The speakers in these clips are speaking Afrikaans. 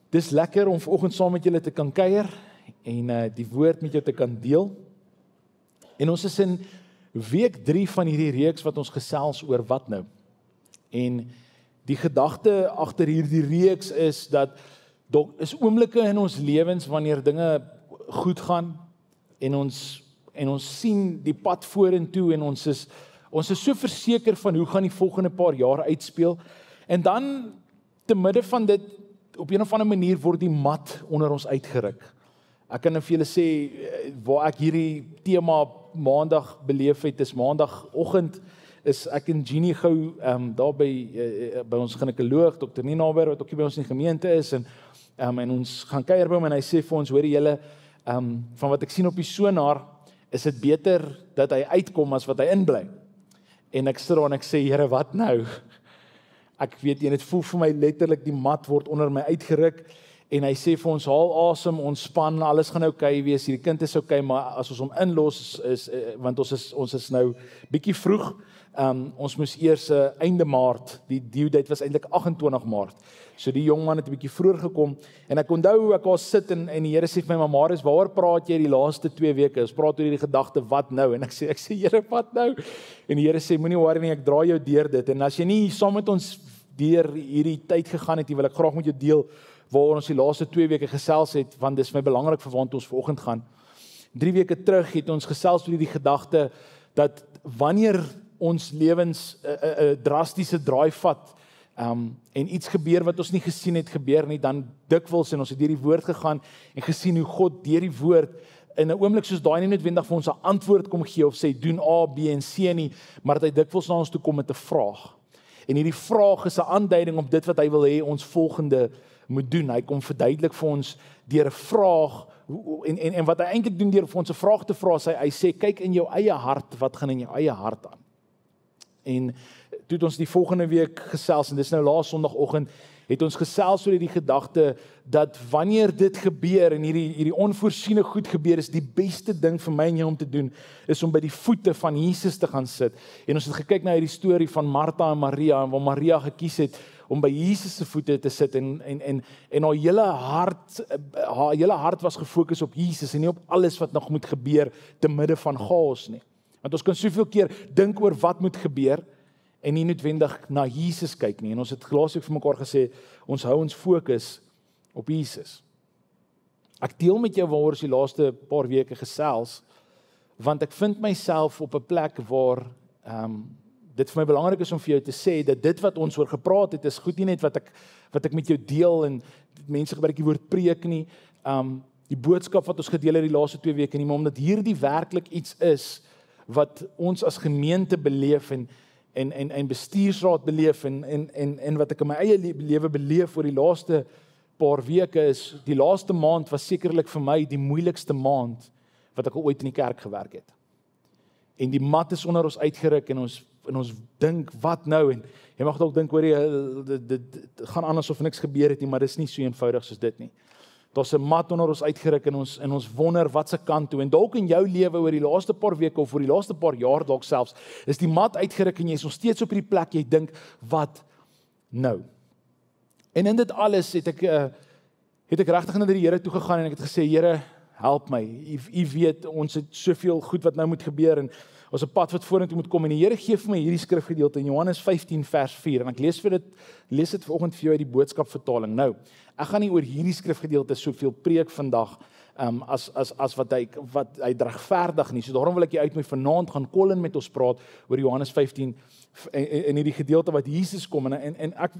Dis lekker om vanoggend saam met julle te kan kuier en die woord met jou te kan deel. En ons is in week 3 van hierdie reeks wat ons gesels oor wat nou. En die gedagte agter hierdie reeks is dat daar is oomblikke in ons lewens wanneer dinge goed gaan en ons sien die pad vorentoe en ons is so verseker van hoe gaan die volgende paar jaar uitspeel. En dan te midde van dit op een of ander manier word die mat onder ons uitgeruk. Ek kan nou vir julle sê, waar ek hierdie tema maandag beleef het, is maandagoggend, is ek en Jeannie gou daar by ons ginekoloog, Dr. Ninaber, wat ook hier by ons in die gemeente is, en ons gaan kuier by hom, en hy sê vir ons, hoor julle, van wat ek sien op die sonaar, is dit beter dat hy uitkom as wat hy inbly. En ek sit daar en ek sê, Here, wat nou? Ek weet nie, dit voel vir my letterlik die mat word onder my uitgeruk en hy sê vir ons, haal asem, ontspan, alles gaan oukei wees, hierdie kind is oukei, maar as ons hom inlos, want ons is nou bietjie vroeg, ons moes eers einde Maart, die due date was eintlik 28 Maart, so die jongman het 'n bietjie vroeër gekom, en ek onthou hoe ek daar sit en die Here sê vir my, maar Marius, waaroor praat jy die laaste 2 weke? Ons praat oor hierdie gedagte, wat nou? En ek sê, Here, wat nou? En die Here sê, moenie worry nie, ek dra jou deur dit, en as jy nie saam met ons deur hierdie tyd gegaan het, wil ek graag met jou deel, waaroor ons die laaste 2 weke gesels het, want dit is my belangrik vir waant ons vanoggend gaan. 3 weke terug het ons gesels oor die gedagte, dat wanneer ons lewens 'n drastiese draai vat, en iets gebeur wat ons nie gesien het gebeur nie, dan dikwels, en ons het deur die woord gegaan, en gesien hoe God deur die woord, in 'n oomblik soos daai nie noodwendig vir ons 'n antwoord kom gee, of sê, doen A, B en C nie, maar dat hy dikwels na ons toe kom met 'n vraag. En hierdie vraag is 'n aanduiding op dit wat hy wil hê ons volgende moet doen. Hy kom verduidelik vir ons deur 'n vraag, en wat hy eintlik doen deur vir ons 'n vraag te vra, hy sê, kyk in jou eie hart, wat gaan in jou eie hart aan? En toe het ons die volgende week gesels, en dis nou laas Sondagoggend, het ons gesels oor die gedagte, dat wanneer dit gebeur, en hierdie onvoorsiene goed gebeur, is die beste ding vir my en jou om te doen, is om by die voete van Jesus te gaan sit. En ons het gekyk na hierdie storie van Martha en Maria, en waar Maria gekies het, om by Jesus se voete te sit, en haar hele hart was gefokus op Jesus, en nie op alles wat nog moet gebeur, te midde van chaos nie. Want ons kan soveel keer dink oor wat moet gebeur, en nie noodwendig na Jesus kyk nie. En ons het laasweek vir mekaar gesê, ons hou ons fokus op Jesus. Ek deel met jou waaroor ons die laaste paar weke gesels, want ek vind myself op 'n plek waar dit vir my belangrik is om vir jou te sê, dat dit wat ons oor gepraat het, is goed nie net wat ek met jou deel, en mense gebruik die woord preek nie, die boodskap wat ons gedeel het die laaste 2 weke nie, maar omdat hierdie werklik iets is, wat ons as gemeente beleef, en bestuursraad beleef, en wat ek in my eie lewe beleef oor die laaste paar weke is, die laaste maand was sekerlik vir my die moeilikste maand wat ek al ooit in die kerk gewerk het. En die mat is onder ons uitgeruk, en ons dink, wat nou? En jy mag dalk dink, hoor jy, dit gaan anders of niks gebeur het nie, maar dit is nie so eenvoudig soos dit nie. Daar's 'n mat onder ons uitgeruk, en ons wonder wat se kant toe, en dalk in jou lewe oor die laaste paar weke, of oor die laaste paar jaar dalk selfs, is die mat uitgeruk, en jy is nog steeds op hierdie plek, jy dink, wat nou? En in dit alles het ek regtig na die Here toe gegaan, en ek het gesê, Here, help my, u weet, ons het soveel goed wat nou moet gebeur, en ons 'n pad wat vorentoe moet kom, en die Here gee vir my hierdie skrifgedeelte in Johannes 15 vers 4, en ek lees dit vanoggend vir jou uit die boodskapvertaling. Nou, ek gaan nie oor hierdie skrifgedeelte soveel preek vandag, as wat hy regverdig nie, so daarom wil ek jy uitnooi vanaand gaan Colin met ons praat oor Johannes 15, in hierdie gedeelte wat Jesus kom,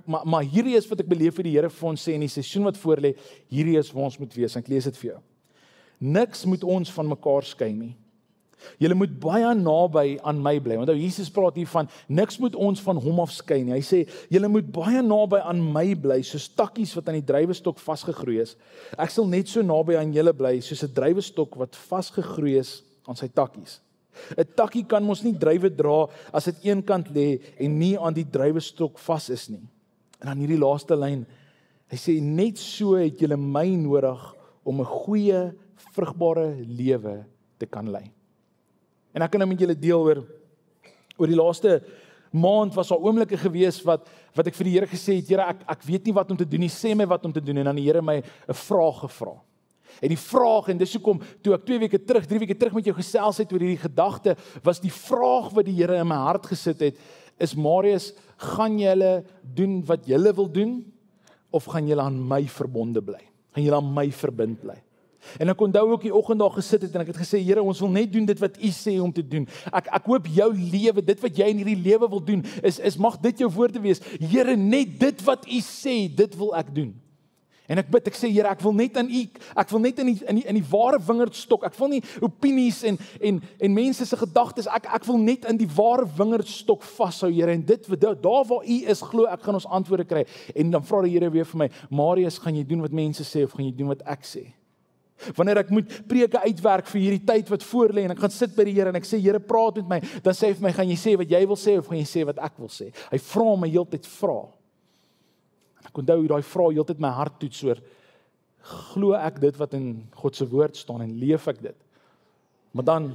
maar hierdie is wat ek beleef vir die Here vir ons sê, in die seisoen wat voorlê, hierdie is waar ons moet wees, en ek lees dit vir jou. Niks moet ons van mekaar skei nie. Julle moet baie naby aan my bly. Want Jesus praat hier van, niks moet ons van hom afskei nie. Hy sê, julle moet baie naby aan my bly, soos takkies wat aan die druiwestok vasgegroei is. Ek sal net so naby aan julle bly, soos 'n druiwestok wat vasgegroei is aan sy takkies. 'n Takkie kan mos nie druiwe dra as dit eenkant lê en nie aan die druiwestok vas is nie. En dan hierdie laaste lyn, hy sê, net so het julle my nodig om 'n goeie, vrugbare lewe te kan lei. En ek kan nou met julle deel oor die laaste maand was daar oomblikke gewees wat ek vir die Here gesê het, Here, ek weet nie wat om te doen nie, sê my wat om te doen, en dan die Here my 'n vraag gevra. En die vraag, en dis hoekom, toe ek 3 weke terug met jou gesels het oor hierdie gedagte, was die vraag wat die Here in my hart gesit het, is Marius, gaan julle doen wat julle wil doen, of gaan julle aan my verbonde bly? Gaan julle aan my verbind bly? En ek onthou ook die oggend daar gesit het en ek het gesê, Here, ons wil net doen dit wat U sê om te doen. Ek hoop jou lewe, dit wat jy in hierdie lewe wil doen, is mag dit jou woorde wees. Here, net dit wat U sê, dit wil ek doen. En ek bid, ek sê, Here, ek wil net aan U, ek wil net in die ware wingerdstok. Ek wil nie opinies en mense se gedagtes, ek wil net in die ware wingerdstok vashou, Here. En dit daar waar U is, glo ek gaan ons antwoorde kry. En dan vra die Here weer vir my, Marius, gaan jy doen wat mense sê of gaan jy doen wat ek sê? Wanneer ek moet preke uitwerk vir hierdie tyd wat voor lê en ek gaan sit by die Here en ek sê, Here, praat met my, dan sê hy vir my, gaan jy sê wat jy wil sê of gaan jy sê wat ek wil sê? Hy vra my heeltyd vra. En ek onthou hoe daai vra heeltyd my hart toets oor, glo ek dit wat in God se woord staan en leef ek dit? Maar dan,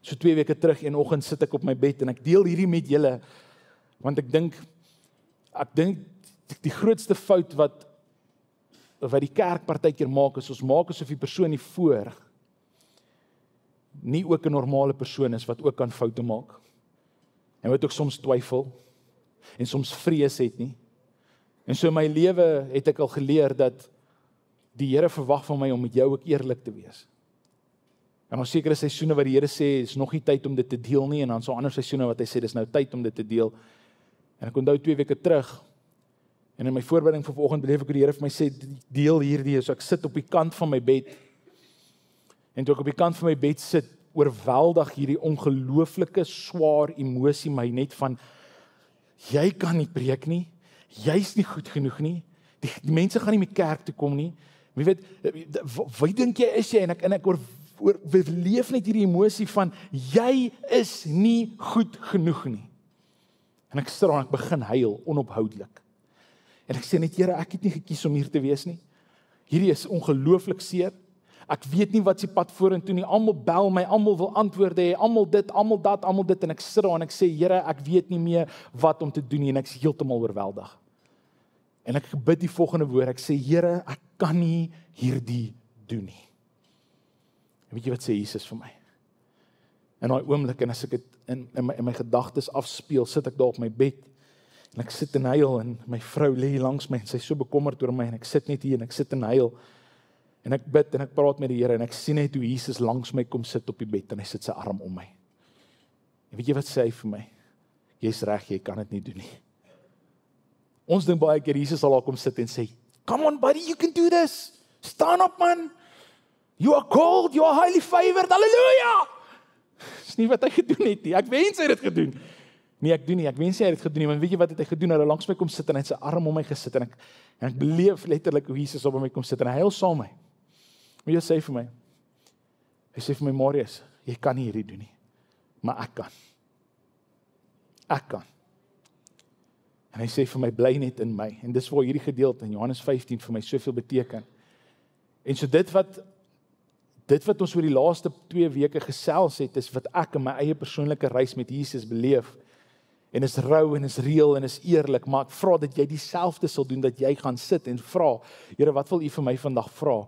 so 2 weke terug, een oggend sit ek op my bed en ek deel hierdie met julle, want ek dink die grootste fout wat die kerk partykeer maak, is ons maak asof die persoon hier voor nie ook 'n normale persoon is wat ook kan foute maak. En wat ook soms twyfel en soms vrees het nie. En so in my lewe het ek al geleer dat die Here verwag van my om met jou ook eerlik te wees. En ons sekere seisoene wat die Here sê, is nog nie tyd om dit te deel nie, en dan so ander seisoene wat hy sê, dis nou tyd om dit te deel. En ek onthou 2 weke terug, en in my voorbereiding vir vanoggend beleef ek hoe die Here vir my sê, deel hierdie, so ek sit op die kant van my bed, en toe ek op die kant van my bed sit, oorweldig hierdie ongelooflike swaar emosie my net van, jy kan nie preek nie, jy's nie goed genoeg nie, die mense gaan nie met kerk toe kom nie, wie weet, wie dink jy is jy, en ek leef net hierdie emosie van, jy is nie goed genoeg nie, en ek sit daar en ek begin huil, onophoudelik, en ek sê net, Here, ek het nie gekies om hier te wees nie. Hierdie is ongelooflik seer. Ek weet nie wat se pad vorentoe nie. Almal bel my, almal wil antwoorde hê, almal dit, almal dat, almal dit, en ek sit daar en ek sê, Here, ek weet nie meer wat om te doen nie, en ek is heeltemal oorweldig. En ek bid die volgende woord, ek sê, Here, ek kan nie hierdie doen nie. En weet jy wat sê Jesus vir my? In daai oomblik, en as ek dit in my gedagtes afspeel, sit ek daar op my bed, en ek sit en huil, en my vrou lê langs my, en sy is so bekommerd oor my, en ek sit net hier, en ek sit en huil, en ek bid, en ek praat met die Here, en ek sien net hoe Jesus langs my kom sit op die bed, en hy sit sy arm om my. En weet jy wat sê hy vir my? Jy's reg, jy kan dit nie doen nie. Ons dink baie keer, Jesus sal daar kom sit en sê, come on buddy, you can do this, stand up man, you are called, you are highly favored, halleluja! Dis nie wat hy gedoen het nie, ek wens hy het dit gedoen. Nee, ek doen nie, ek wens hy het dit gedoen nie, want weet jy wat het hy gedoen? Hy het langs my kom sit en hy het sy arm om my gesit en ek beleef letterlik hoe Jesus op my kom sit en hy huil saam my. Maar jy sê vir my, hy sê vir my, Marius, jy kan nie hierdie doen nie, maar ek kan. Ek kan. En hy sê vir my, bly net in my, en dis waar hierdie gedeelte in Johannes 15 vir my soveel beteken. En so dit wat ons oor die laaste 2 weke gesels het, is wat ek in my eie persoonlike reis met Jesus beleef, en is rou, en is reëel, en is eerlik, maar ek vra dat jy dieselfde sal doen, dat jy gaan sit en vra, Here, wat wil U vir my vandag vra?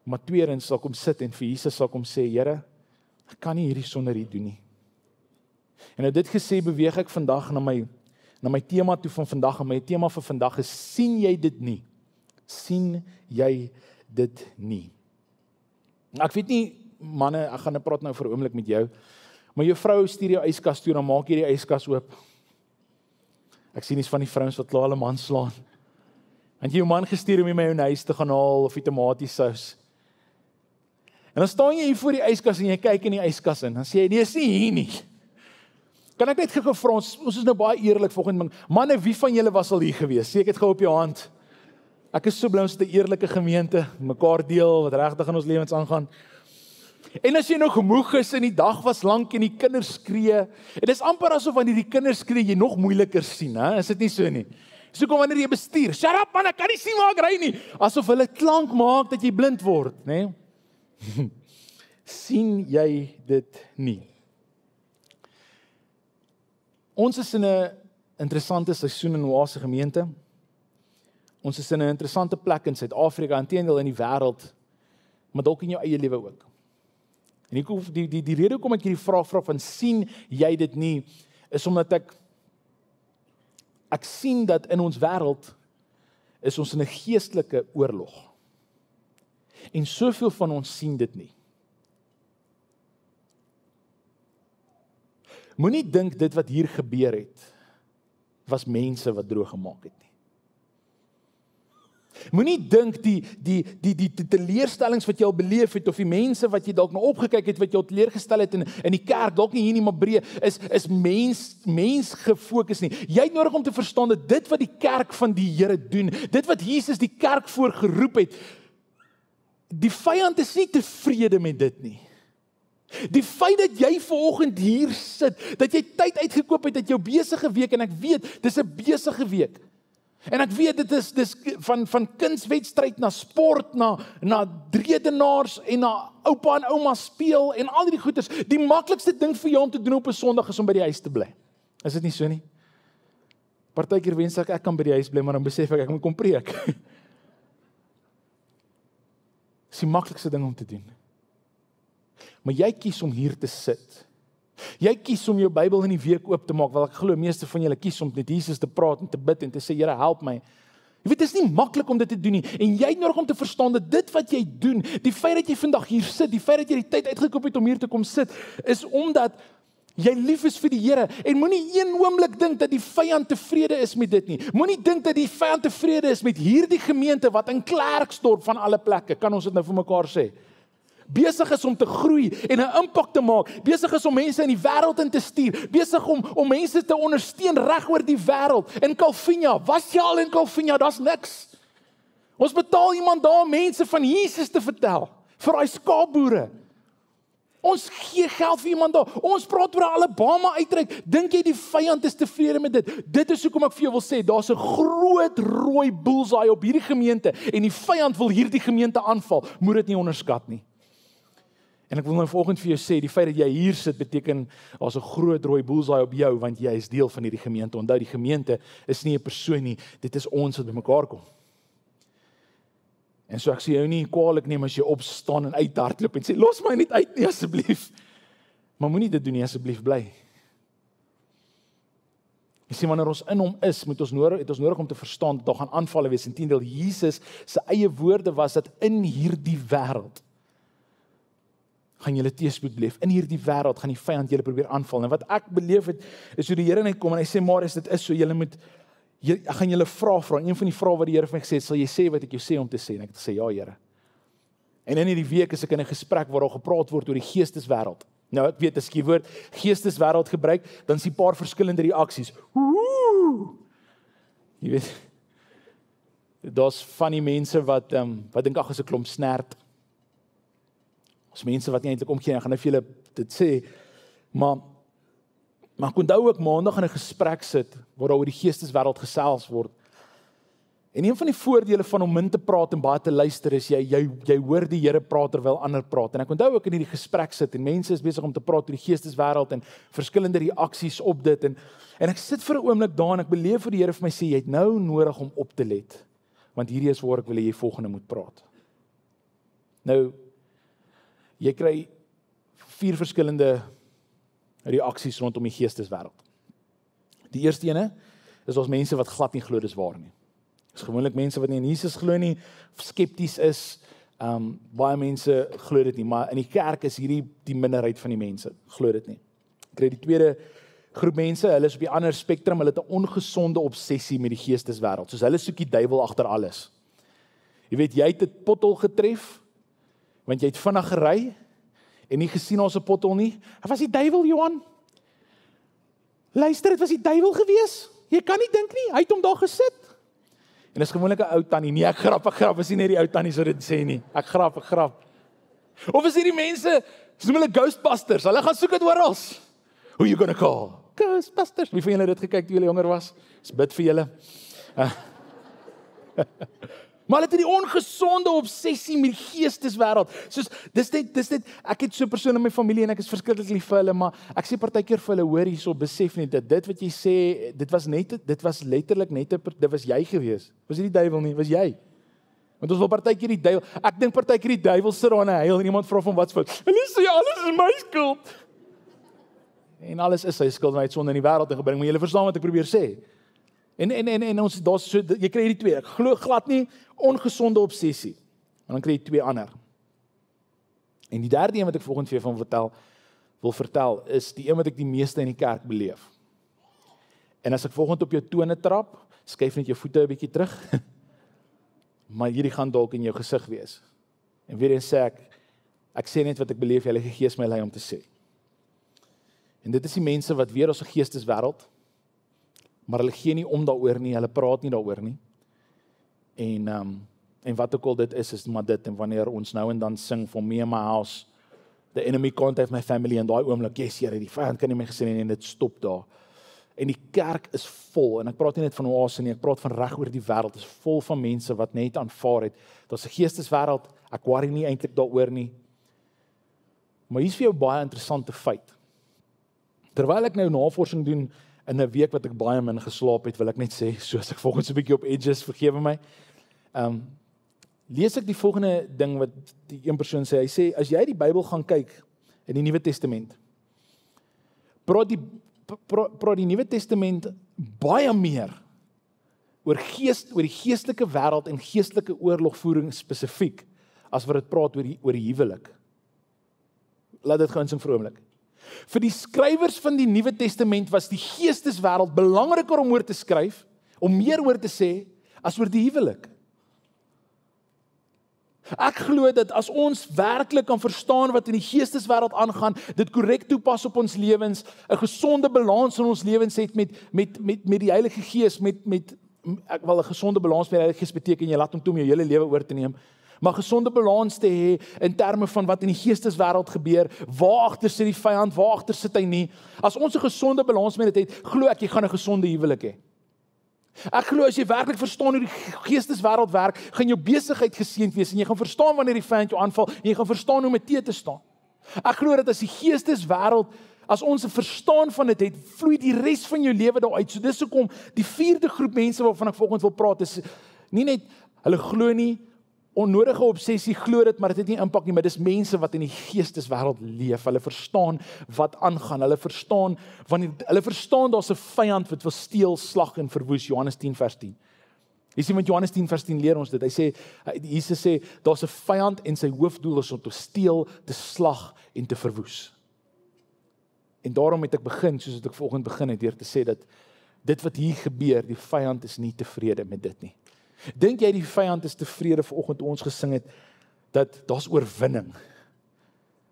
Maar tweedens sal kom sit en vir Jesus sal kom sê, Here, ek kan nie hierdie sonder U doen nie. En nou dit gesê, beweeg ek vandag na my tema toe van vandag, en my tema vir vandag is, sien jy dit nie? Sien jy dit nie? Ek weet nie, manne, ek gaan praat nou vir 'n oomblik met jou, maar jou vrou stuur jou yskas toe, dan maak jy die yskas oop. Ek sien iets van die vrouens wat klaar hulle man slaan. Want jy jou man gestuur om die mayonaise te gaan haal, of die tomatiesous. En dan staan jy hier voor die yskas, en jy kyk in die yskas in, dan sê jy, nee, is nie hier nie. Kan ek net gou vra, ons is nou baie eerlik volgens manne, wie van julle was al hier gewees? Sê ek het gou op jou hand. Ek is so bly ons het 'n eerlike gemeente, mekaar deel, wat regtig in ons lewens aangaan. En as jy nou gemoeg is, en die dag was lank, en die kinders skree, en dit is amper asof wanneer die kinders skree, jy nog moeiliker sien, hè? Is dit nie so nie? So kom wanneer jy bestuur, shut up man, ek kan nie sien waar ek ry nie, asof hulle klank maak, dat jy blind word, né? Sien jy dit nie? Ons is in 'n interessante seisoen in Oase gemeente. Ons is in 'n interessante plek in Suid-Afrika, inteendeel in die wêreld, maar dalk in jou eie lewe ook. En die rede hoekom ek hierdie vraag vra van sien jy dit nie, is omdat ek sien dat in ons wêreld is ons in 'n geestelike oorlog. En soveel van ons sien dit nie. Moenie dink dit wat hier gebeur het, was mense wat droog gemaak het nie. Moenie dink die teleurstellings wat jy al beleef het, of die mense wat jy dalk nou opgekyk het, wat jy al teleurgestel het in die kerk, dalk nie hier nie, maar breë, is mens gefokus nie. Jy het nodig om te verstaan dat dit wat die kerk van die Here doen, dit wat Jesus die kerk voorgeroep het, die vyand is nie tevrede met dit nie. Die feit dat jy vanoggend hier sit, dat jy tyd uitgekoop het uit jou besige week, en ek weet, dis 'n besige week. En ek weet, dit is van kunswedstryd na sport, na redenaars en na oupa en ouma speel en al die goeders. Die maklikste ding vir jou om te doen op 'n Sondag is om by die huis te bly. Is dit nie so nie? Partykeer wens ek kan by die huis bly, maar dan besef ek moet kom preek. Dis die maklikste ding om te doen. Maar jy kies om hier te sit. Jy kies om jou Bybel in die week oop te maak, want ek glo meeste van julle kies om met Jesus te praat en te bid en te sê, Here, help my. Jy weet, dit is nie maklik om dit te doen nie. En jy het nodig om te verstaan dat dit wat jy doen, die feit dat jy vandag hier sit, die feit dat jy die tyd uitgekoop het om hier te kom sit, is omdat jy lief is vir die Here. En moenie een oomblik dink dat die vyand tevrede is met dit nie. Moenie dink dat die vyand tevrede is met hierdie gemeente wat in Klerksdorp van alle plekke, kan ons dit nou vir mekaar sê, besig is om te groei en 'n impak te maak, besig is om mense in die wêreld in te stuur, besig om mense te ondersteun reg oor die wêreld. In Calvinia, was jy al in Calvinia? Daar's niks. Ons betaal iemand daar om mense van Jesus te vertel, vir daai skaapboere. Ons gee geld vir iemand daar. Ons praat oor Alabama uitreik. Dink jy die vyand is tevrede met dit? Dit is hoekom ek vir jou wil sê, daar's 'n groot rooi bullseye op hierdie gemeente en die vyand wil hierdie gemeente aanval. Moet dit nie onderskat nie. En ek wil nou vanoggend vir jou sê, die feit dat jy hier sit beteken daar's 'n groot rooi bullseye op jou, want jy is deel van hierdie gemeente. Onthou, die gemeente is nie 'n persoon nie, dit is ons wat bymekaar kom. En so ek sê jou nie kwaadlik neem as jy opstaan en uithardloop en sê, los my net uit nie asseblief. Maar moenie dit doen nie, asseblief bly. Jy sê, wanneer ons in hom is, het ons nodig om te verstaan dat daar gaan aanvalle wees. Inteendeel, Jesus se eie woorde was dat in hierdie wêreld gaan julle teëspoed beleef. In hierdie wêreld gaan die vyand julle probeer aanval. En wat ek beleef het, is hoe die Here net kom en hy sê, Marius, dit is so, ek gaan julle vra. En een van die vrae wat die Here vir my gesê het, sal jy sê wat ek jou sê om te sê? En ek het gesê, ja, Here. En in hierdie week is ek in 'n gesprek waar daar gepraat word oor die geesteswêreld. Nou, ek weet, as ek die woord geesteswêreld gebruik, dan is die paar verskillende reaksies. Jy weet, daar's van die mense wat dink, ag, is 'n klomp snert. Ons mense wat nie eintlik omgee, en gaan nou vir julle dit sê, maar ek onthou ook maandag in 'n gesprek sit, waar daar oor die geesteswêreld gesels word. En een van die voordele van om min te praat en baie te luister is, jy hoor die Here praat terwyl ander praat. En ek onthou ook in hierdie gesprek sit, en mense is besig om te praat oor die geesteswêreld, en verskillende reaksies op dit, en ek sit vir 'n oomblik daar, en ek beleef hoe die Here vir my sê, jy het nou nodig om op te let, want hierdie is waar ek wil hê jy volgende moet praat. Nou, jy kry 4 verskillende reaksies rondom die geesteswêreld. Die eerste ene is ons mense wat glad nie glo dis waar nie. Dis gewoonlik mense wat nie in Jesus glo nie, skepties is. Baie mense glo dit nie, maar in die kerk is hierdie die minderheid van die mense glo dit nie. Kry die tweede groep mense, hulle is op die ander spektrum, hulle het 'n ongesonde obsessie met die geesteswêreld. Soos hulle soek die duiwel agter alles. Jy weet, jy het 'n pothol getref, want jy het vinnig gery en nie gesien ons 'n pothol nie. Dit was die duiwel, Johan. Luister, dit was die duiwel gewees. Jy kan nie dink nie, hy het hom daar gesit. En dis gewoonlik 'n ou tannie. Nee, ek grap, is nie net die ou tannie so dit sê nie. Ek grap. Of is hierdie mense, ons noem hulle Ghostbusters, hulle gaan soek dit oral. Who you gonna call? Ghostbusters. Wie van julle het dit gekyk toe julle jonger was? Ons bid vir julle. Maar hulle het hierdie ongesonde obsessie met die geesteswêreld. Soos dis net ek het so 'n persoon in my familie en ek is verskriklik lief vir hulle, maar ek sê partykeer vir hulle, hoor hierso, besef net dat dit wat jy sê, dit was letterlik net dit was jy gewees. Was nie die duiwel nie, was jy. Want ons wil partykeer die duiwel, ek dink partykeer die duiwel sit daar en hy huil en iemand vra van wat's fout. Hulle sê alles is my skuld. En alles is sy skuld, want hy het sonde in die wêreld ingebring, maar jy verstaan wat ek probeer sê. En ons daar's so jy kry hierdie twee. Ek glo glad nie ongesonde obsessie. En dan kry jy twee ander. En die derde een wat ek volgende vir jou van wil vertel is die een wat ek die meeste in die kerk beleef. En as ek volgende op jou tone trap, skuif net jou voete 'n bietjie terug. Maar hierdie gaan dalk in jou gesig wees. En weer eens sê ek sê net wat ek beleef, Heilige Gees my lei om te sê. En dit is die mense wat weer ons geesteswêreld, maar hulle gee nie om daaroor nie, hulle praat nie daaroor nie. En wat ook al dit is maar dit, en wanneer ons nou en dan sing, for me and my house, the enemy can't have my family, en daai oomblik, yes, Here, die vyand kan nie my gesin hê, en dit stop daar. En die kerk is vol, en ek praat nie net van Oase nie, ek praat van reg oor die wêreld, is vol van mense wat net aanvaar het, daar's 'n geesteswêreld, ek worry nie eintlik daaroor nie. Maar hier's vir jou baie interessante feit. Terwyl ek nou navorsing doen, in 'n week wat ek baie min geslaap het, wil ek net sê, soos ek volgens 'n bietjie op edges, vergewe my. Lees ek die volgende ding wat die een persoon sê. Hy sê, as jy die Bybel gaan kyk in die Nuwe Testament, praat die Nuwe Testament baie meer oor die geestelike wêreld en geestelike oorlogvoering spesifiek, as wat dit praat oor die huwelik. Laat dit gou insink vir 'n oomblik. Vir die skrywers van die Nuwe Testament was die geesteswêreld belangriker om oor te skryf, om meer oor te sê, as oor die huwelik. Ek glo dat as ons werklik kan verstaan wat in die geesteswêreld aangaan, dit korrek toepas op ons lewens, 'n gesonde balans in ons lewens het met die Heilige Gees, ek wil 'n gesonde balans met die Heilige Gees beteken, jy laat hom toe om jou hele lewe oor te neem, maar gesonde balans te hê in terme van wat in die geesteswêreld gebeur, waar agter sit die vyand, waar agter sit hy nie. As ons 'n gesonde balans met dit het, glo ek jy gaan 'n gesonde huwelik hê. Ek glo as jy werklik verstaan hoe die geesteswêreld werk, gaan jou besigheid geseënd wees en jy gaan verstaan wanneer die vyand jou aanval en jy gaan verstaan hoe om te staan. Ek glo dat as die geesteswêreld, as ons 'n verstaan van dit het, vloei die res van jou lewe daaruit. So dis hoekom die vierde groep mense waarvan ek volgens wil praat is nie net hulle glo nie, onnodige obsessie glo dit, maar dit het nie impak nie, maar dis mense wat in die geesteswêreld leef. Hulle verstaan wat aangaan. Hulle verstaan daar's 'n vyand wat wil steel, slag en verwoes. Johannes 10 vers 10. Jy sien met Johannes 10 vers 10 leer ons dit. Jesus sê daar's 'n vyand en sy hoofdoel is om te steel, te slag en te verwoes. En daarom het ek begin, soos ek vanoggend begin het, deur te sê dat dit wat hier gebeur, die vyand is nie tevrede met dit nie. Dink jy die vyand is tevrede vanoggend toe ons gesing het, dat daar's oorwinning,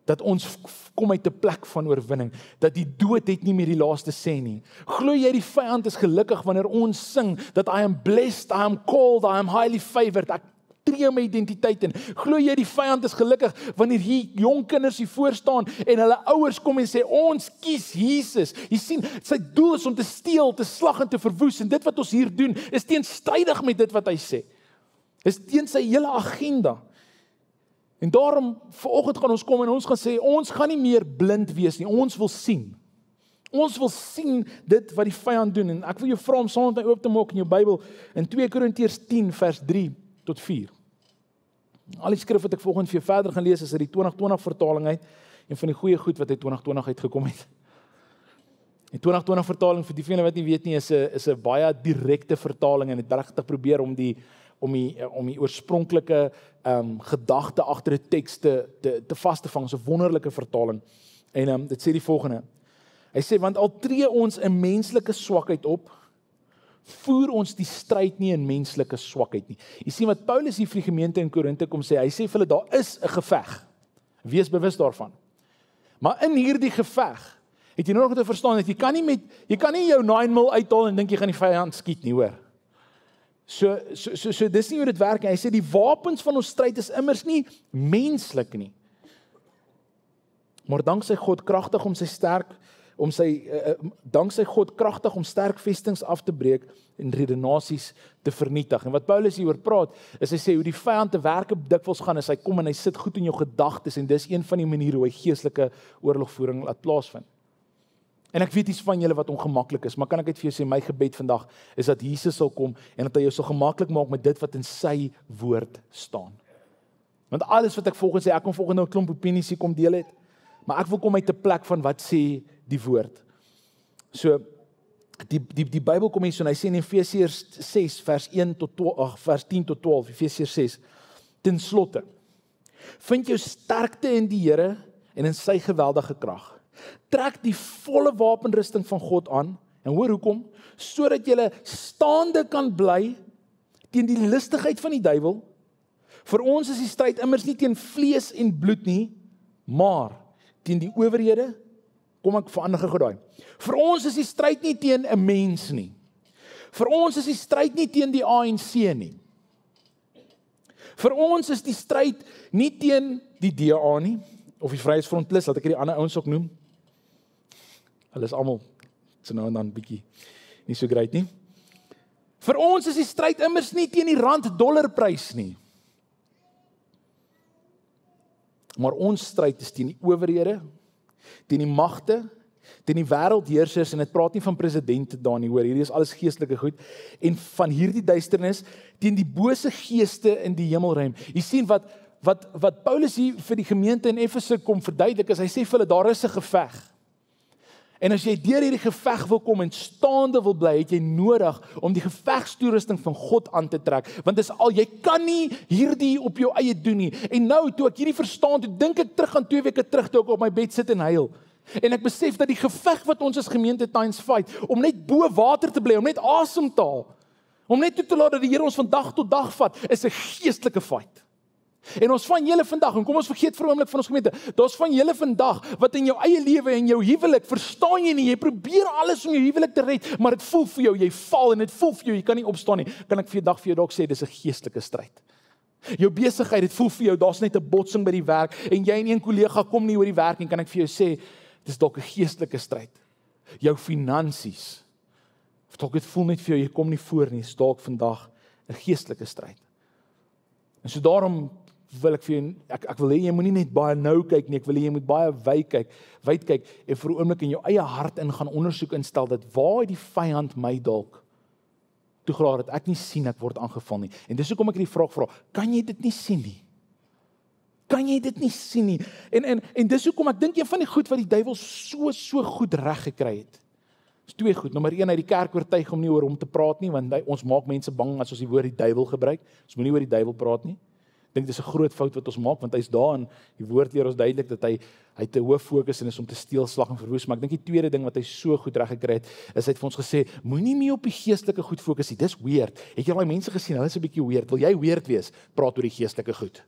dat ons kom uit 'n plek van oorwinning, dat die dood het nie meer die laaste sê nie. Glo jy die vyand is gelukkig wanneer ons sing, dat I am blessed, I am called, I am highly favored, ek tree my identiteit in. Glo jy die vyand is gelukkig wanneer hier jong kinders hier voor staan en hulle ouers kom en sê, ons kies Jesus. Jy sien, sy doel is om te steel, te slag en te verwoes, en dit wat ons hier doen, is teenstrydig met dit wat hy sê. Is teen sy hele agenda. En daarom, vanoggend gaan ons kom en ons gaan sê, ons gaan nie meer blind wees nie, ons wil sien. Ons wil sien dit wat die vyand doen, en ek wil jou vra om saam met my oop te maak in jou Bybel, in 2 Korintiërs 10 vers 3 tot 4. Al die skrif wat ek volgende vir jou verder gaan lees, is uit die 2020 vertaling uit, en van die goeie goed wat uit 2020 uitgekom het. Die 2020 vertaling, vir die van julle wat nie weet nie, is 'n baie direkte vertaling, en het regtig probeer om die oorspronklike gedagte agter 'n teks te vas te vang. So 'n wonderlike vertaling. En dit sê die volgende. Hy sê, want al tree ons 'n menslike swakheid op, voer ons die stryd nie in menslike swakheid nie. Jy sien wat Paulus hier vir die gemeente in Korinthe kom sê, hy sê vir hulle, daar is 'n geveg. Wees bewus daarvan. Maar in hierdie geveg, het jy nog te verstaan, dat jy kan nie jou 9mm uithaal en dink jy gaan die vyand skiet nie, hoor. So dis nie hoe dit werk. Hy sê, die wapens van ons stryd is immers nie menslik nie, maar danksy God kragtig om danksy God kragtig om sterk vestings af te breek en redenasies te vernietig. En wat Paulus hieroor praat, is hy sê hoe die vyand te werke dikwels gaan, is hy kom en hy sit goed in jou gedagtes, en dis een van die maniere hoe hy geestelike oorlogvoering laat plaasvind. En ek weet iets van julle wat ongemaklik is, maar kan ek dit vir jou sê, my gebed vandag is dat Jesus sal kom en dat hy jou so gemaklik maak met dit wat in sy woord staan. Want alles wat ek volgens sê, ek kom volgens nou 'n klomp opinies hier kom deel het, maar ek wil kom uit 'n plek van wat sê die woord. So die Bybel kom hier so en hy sê in Efesiërs 6 vers 10 tot 12, Efesiërs 6, ten slotte, vind jou sterkte in die Here en in sy geweldige krag. Trek die volle wapenrusting van God aan, en hoor hoekom, sodat jy staande kan bly teen die listigheid van die duiwel. Vir ons is die stryd immers nie teen vlees en bloed nie, maar teen die owerhede. Kom ek verander gou daai. Vir ons is die stryd nie teen 'n mens nie. Vir ons is die stryd nie teen die ANC nie. Vir ons is die stryd nie teen die DA nie, of die Vryheidsfront Plus, laat ek die ander ouens ook noem. Hulle is almal so nou en dan bietjie nie so great nie. Vir ons is die stryd immers nie teen die rand-dollarprys nie. Maar ons stryd is teen die owerhede, teen die magte, teen die wêreldheersers, en dit praat nie van presidente daar nie, hoor, hierdie is alles geestelike goed, en van hierdie duisternis, teen die bose geeste in die hemelruim. Jy sien wat Paulus hier vir die gemeente in Efese kom verduidelik, is hy sê vir hulle, daar is 'n geveg. En as jy deur hierdie geveg wil kom en staande wil bly, het jy nodig om die gevegstoerusting van God aan te trek. Want dis al, jy kan nie hierdie op jou eie doen nie. En nou, toe ek hierdie verstaan, toe dink ek terug aan 2 weke terug, toe ek op my bed sit en huil. En ek besef dat die geveg wat ons as gemeente times fight, om net bo water te bly, om net asem te haal, om net toe te laat dat die Here ons van dag tot dag vat, is 'n geestelike fight. En ons van julle vandag, en kom ons vergeet vir 'n oomblik van ons gemeente, daar's van julle vandag, wat in jou eie lewe en jou huwelik, verstaan jy nie, jy probeer alles om jou huwelik te red, maar dit voel vir jou, jy val en dit voel vir jou, jy kan nie opstaan nie. Kan ek vir jou dalk sê, dis 'n geestelike stryd. Jou besigheid, dit voel vir jou, daar's net 'n botsing by die werk, en jy en een kollega kom nie oor die werk, en kan ek vir jou sê, dis dalk 'n geestelike stryd. Jou finansies, of dalk dit voel net vir jou, jy kom nie voor nie, is dalk vandag 'n geestelike stryd. En so daarom wil ek vir jou, ek wil hê jy moenie net baie nou kyk nie, ek wil hê jy moet baie wyd kyk, en vir 'n oomblik in jou eie hart in gaan ondersoek instel, dat waar die vyand my dalk toegelaat dat ek nie sien ek word aangeval nie. En dis hoekom ek die vraag vra, kan jy dit nie sien nie? Kan jy dit nie sien nie? En dis hoekom ek dink een van die goed wat die duiwel so goed reg gekry het, is 2 goed. Nommer 1, uit die kerk oortuig om nie oor hom te praat nie, want ons maak mense bang as ons die woord die duiwel gebruik. Ons moenie oor die duiwel praat nie. Ek dink dis 'n groot fout wat ons maak, want hy's daar en die woord leer ons duidelik dat hy te hoof fokus en is om te steel, slag en verwoes. Maar ek dink die tweede ding wat hy so goed reg gekry het, is hy het vir ons gesê, moenie meer op die geestelike goed fokus nie. Dis weird. Het jy al mense gesien? Hulle is 'n bietjie weird. Wil jy weird wees? Praat oor die geestelike goed.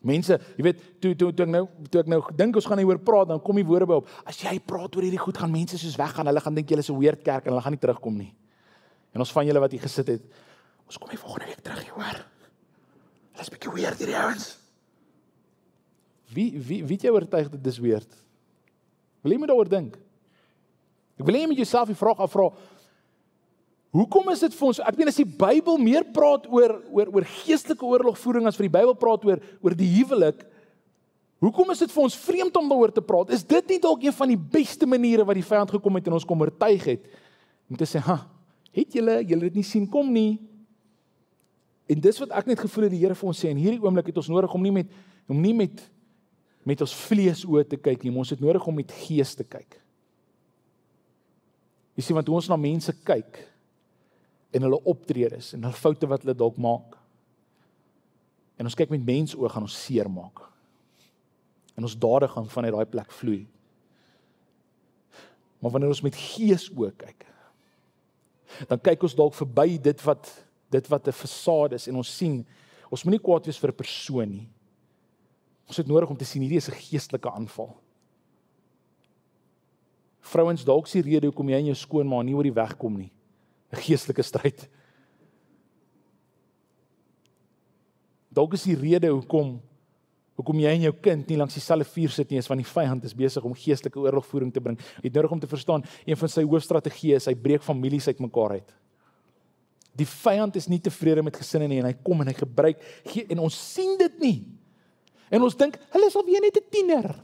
Mense, jy weet, toe ek nou dink ons gaan hieroor praat, dan kom die woorde by op. As jy praat oor hierdie goed, gaan mense soos weggaan. Hulle gaan dink julle is 'n weird kerk en hulle gaan nie terugkom nie. En ons van julle wat hier gesit het, ons kom hier volgende week terug hier, hoor. Dit is 'n bietjie weird hierdie ouens. Wie het jy oortuig dat dis weird? Wil jy moet daaroor dink? Ek wil jy met jouself die vraag afvra, hoekom is dit vir ons, ek meen as die Bybel meer praat oor geestelike oorlogvoering as vir die Bybel praat oor die huwelik, hoekom is dit vir ons vreemd om daaroor te praat? Is dit nie dalk een van die beste maniere wat die vyand gekom het en ons kom oortuig het, om te sê, het julle dit nie sien kom nie? En dis wat ek net gevoel het die Here vir ons sê, en hierdie oomblik het ons nodig om nie met ons vlees oë te kyk nie, maar ons het nodig om met gees te kyk. Jy sien, want hoe ons na mense kyk, en hulle optredes, en hulle foute wat hulle dalk maak, en ons kyk met mens oë, gaan ons seer maak. En ons dade gaan vanuit daai plek vloei. Maar wanneer ons met gees oë kyk, dan kyk ons dalk verby dit wat 'n fasade is, en ons sien, ons moet nie kwaad wees vir 'n persoon nie. Ons het nodig om te sien, hierdie is 'n geestelike aanval. Vrouens, dalk is die rede hoekom jy en jou skoonma nie oor die weg kom nie. 'n Geestelike stryd. Dalk is die rede hoekom hoekom jy en jou kind nie langs dieselfde vuur sit nie, is want die vyand is besig om geestelike oorlogvoering te bring. Jy het nodig om te verstaan, een van sy hoofstrategieë is, hy breek families uitmekaar uit. Die vyand is nie tevrede met gesinne nie, en hy kom en hy gebruik, en ons sien dit nie. En ons dink, hulle is alweer net 'n tiener.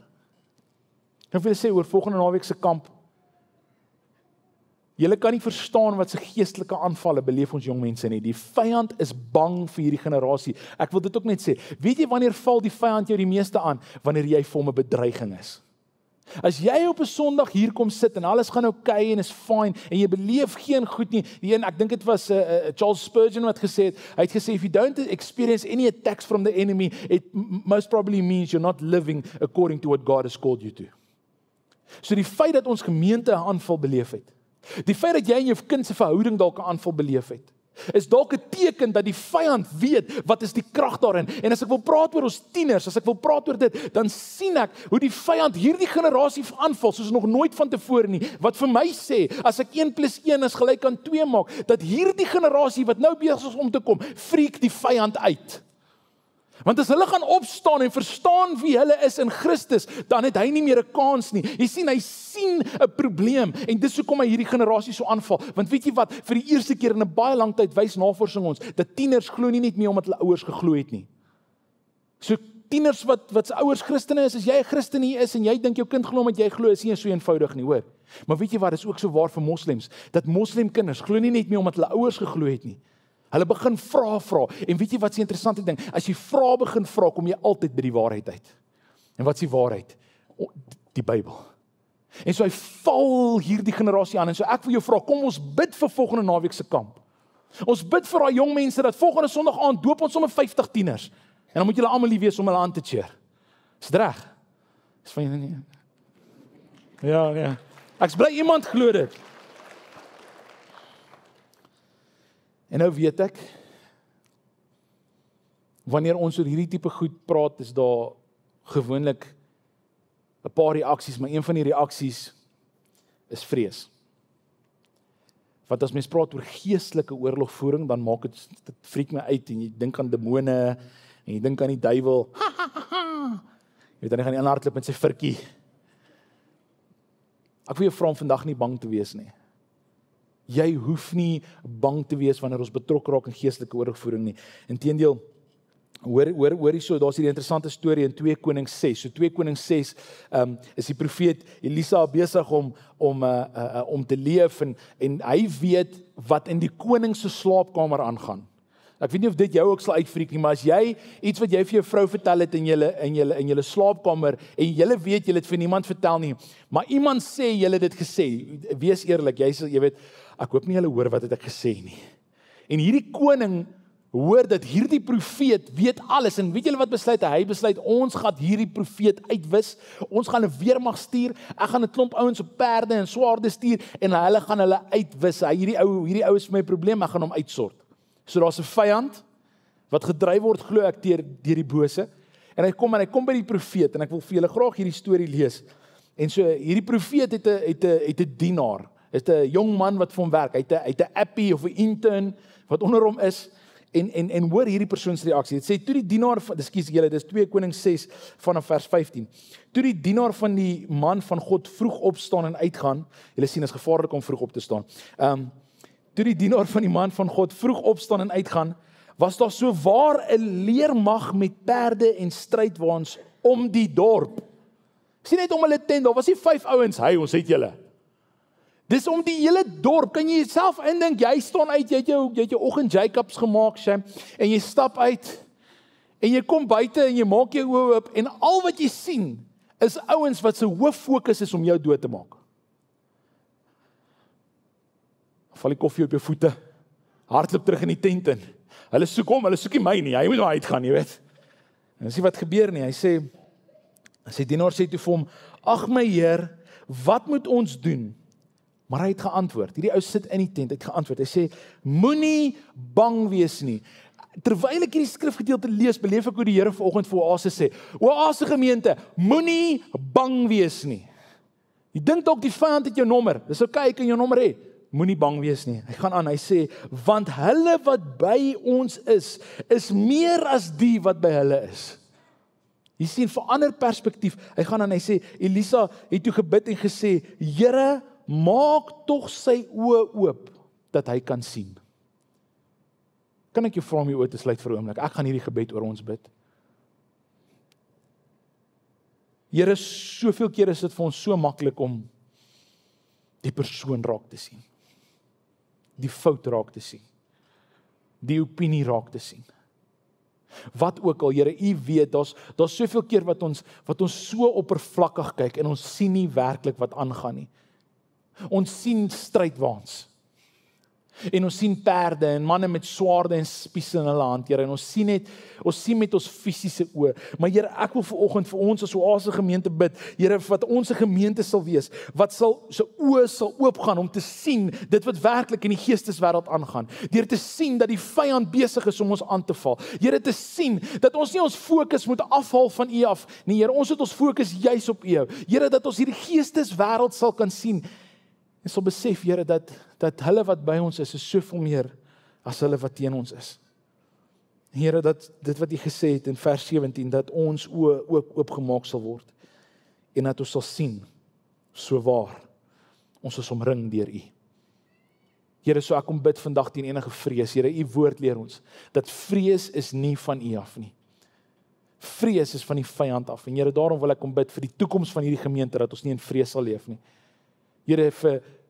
Ek wil sê, oor volgende naweek se kamp, julle kan nie verstaan wat se geestelike aanvalle beleef ons jong mense nie. Die vyand is bang vir hierdie generasie. Ek wil dit ook net sê, weet jy wanneer val die vyand jou die meeste aan? Wanneer jy vir hom 'n bedreiging is. As jy op 'n Sondag hier kom sit en alles gaan oukei en is fine en jy beleef geen goed nie, ek dink dit was Charles Spurgeon wat gesê het, hy het gesê, if you don't experience any attacks from the enemy, it most probably means you're not living according to what God has called you to. So die feit dat ons gemeente 'n aanval beleef het, die feit dat jy en jou kind se verhouding dalk 'n aanval beleef het, is dalk 'n teken dat die vyand weet wat is die krag daarin. En as ek wil praat oor ons tieners, as ek wil praat oor dit, dan sien ek hoe die vyand hierdie generasie aanval soos nog nooit vantevore nie. Wat vir my sê, as ek 1 + 1 is gelyk aan 2 maak, dat hierdie generasie wat nou besig is om te kom, freak die vyand uit. Want as hulle gaan opstaan en verstaan wie hulle is in Christus, dan het hy nie meer 'n kans nie. Jy sien, hy sien 'n probleem, en dis hoekom hy hierdie generasie so aanval. Want weet jy wat, vir die eerste keer in 'n baie lang tyd wys navorsing ons, dat tieners glo nie net meer omdat hulle ouers geglo het nie. So tieners wat se ouers Christene is, as jy 'n Christen hier is, en jy dink jou kind glo omdat jy glo, is nie so eenvoudig nie, hoor. Maar weet jy wat, is ook so waar vir moslems, dat moslemkinders glo nie net meer omdat hulle ouers geglo het nie. Hulle begin vra, en weet jy wat is die interessante ding? As jy begin vra, kom jy altyd by die waarheid uit. En wat is die waarheid? Die Bybel. En so hy val hierdie generasie aan, en so ek wil jou vra, kom ons bid vir volgende naweek se kamp. Ons bid vir daai jong mense, dat volgende Sondag aand doop ons sommer 50 tieners, en dan moet julle almal lief wees om hulle aan te cheer. Is dit reg? Is van julle nie? Ja. Ek's bly iemand glo dit. En nou weet ek, wanneer ons oor hierdie tipe goed praat, is daar gewoonlik 'n paar reaksies, maar een van die reaksies is vrees. Want as mens praat oor geestelike oorlogvoering, dan maak dit freak my uit, en jy dink aan demone, en jy dink aan die duiwel, jy weet, dan gaan die ander hardloop met sy virkie. Ek wil jou vra om vandag nie bang te wees nie. Jy hoef nie bang te wees wanneer ons betrokke raak in geestelike oorlogvoering nie. Inteendeel, hoor hierso, daar's hierdie interessante storie in 2 Konings 6. So 2 Konings 6 is die profeet Elisa besig om te leef, en hy weet wat in die koning se slaapkamer aangaan. Ek weet nie of dit jou ook sal uitfreek nie, maar as jy iets wat jy vir jou vrou vertel het in julle slaapkamer, en julle weet julle het vir niemand vertel nie, maar iemand sê julle het dit gesê, wees eerlik, jy weet, ek hoop nie julle hoor wat het ek gesê nie. En hierdie koning hoor dat hierdie profeet weet alles, en weet julle wat besluit hy? Hy besluit, ons gaan hierdie profeet uitwis, ons gaan 'n weermag stuur, ek gaan 'n klomp ouens op perde en swaarde stuur, en hulle gaan hulle uitwis. Hierdie ou is my probleem, ek gaan hom uitsort. So daar's 'n vyand wat gedryf word, glo ek, deur die bose, en hy kom by die profeet, en ek wil vir julle graag hierdie storie lees. En so hierdie profeet het 'n dienaar, het 'n jong man wat vir hom werk, hy het 'n appie of 'n intern wat onder hom is, en hoor hierdie persoon se reaksie. Dit sê, toe die dienaar van, dis 2 Konings 6 vanaf vers 15. Toe die dienaar van die man van God vroeg opstaan en uitgaan, julle sien, is gevaarlik om vroeg op te staan. Toe die dienaar van die man van God vroeg opstaan en uitgaan, was daar so waar 'n leermag met perde en strydwaans om die dorp. Sien net om hulle tent, daar was nie 5 ouens, ons het julle. Dis om die hele dorp, kan jy jouself indink, jy staan uit, jy het jou oggend Jacobs gemaak, en jy stap uit, en jy kom buite, en jy maak jou oë oop, en al wat jy sien, is ouens wat se hooffokus is om jou dood te maak. Val die koffie op jou voete, hardloop terug in die tent in. Hulle soek hom, hulle soek nie my nie, hy moet maar uitgaan, jy weet. En sien wat gebeur nie, hy sê dienaar sê toe vir hom, ag my Heer, wat moet ons doen? Maar hy het geantwoord, hierdie ou sit in die tent, hy het geantwoord, hy sê, moenie bang wees nie. Terwyl ek hierdie skrifgedeelte lees, beleef ek hoe die Here vanoggend vir Oase sê, Oase gemeente, moenie bang wees nie. Jy dink dalk die vyand het jou nommer, dis okay, ek kan jou nommer hê, moenie bang wees nie. Hy gaan aan, hy sê, want hulle wat by ons is meer as die wat by hulle is. Jy sien, verander perspektief. Hy gaan en hy sê, Elisa het toe gebid en gesê, Here, maak tog sy oë oop, dat hy kan sien. Kan ek jou vra om jou oë te sluit vir 'n oomblik? Ek gaan hierdie gebed oor ons bid. Here, soveel keer is dit vir ons so maklik om die persoon raak te sien. Die fout raak te sien. Die opinie raak te sien. Wat ook al, Here, U weet, daar's soveel keer wat ons so oppervlakkig kyk en ons sien nie werklik wat aangaan nie. Ons sien strydwaans. En ons sien perde en manne met swaarde en spiese in hulle hand, Here, en ons sien met ons fisiese oë. Maar Here, ek wil vanoggend vir ons as Oase gemeente bid, Here, wat ons 'n gemeente sal wees, wat se oë sal oopgaan om te sien dit wat werklik in die geesteswêreld aangaan. Deur te sien dat die vyand besig is om ons aan te val. Here, te sien dat ons nie ons fokus moet afhaal van U af nie, Here, ons het ons fokus juis op U. Here, dat ons hierdie geesteswêreld sal kan sien. En sal besef, Here, dat hulle wat by ons is soveel meer as hulle wat teen ons is. Here, dat dit wat U gesê het in vers 17, dat ons oë ook oopgemaak sal word, en dat ons sal sien, so waar, ons is omring deur U. Here, so ek kom bid vandag teen enige vrees. Here, U woord leer ons, dat vrees is nie van U af nie. Vrees is van die vyand af. En Here, daarom wil ek kom bid vir die toekoms van hierdie gemeente, dat ons nie in vrees sal leef nie. Here,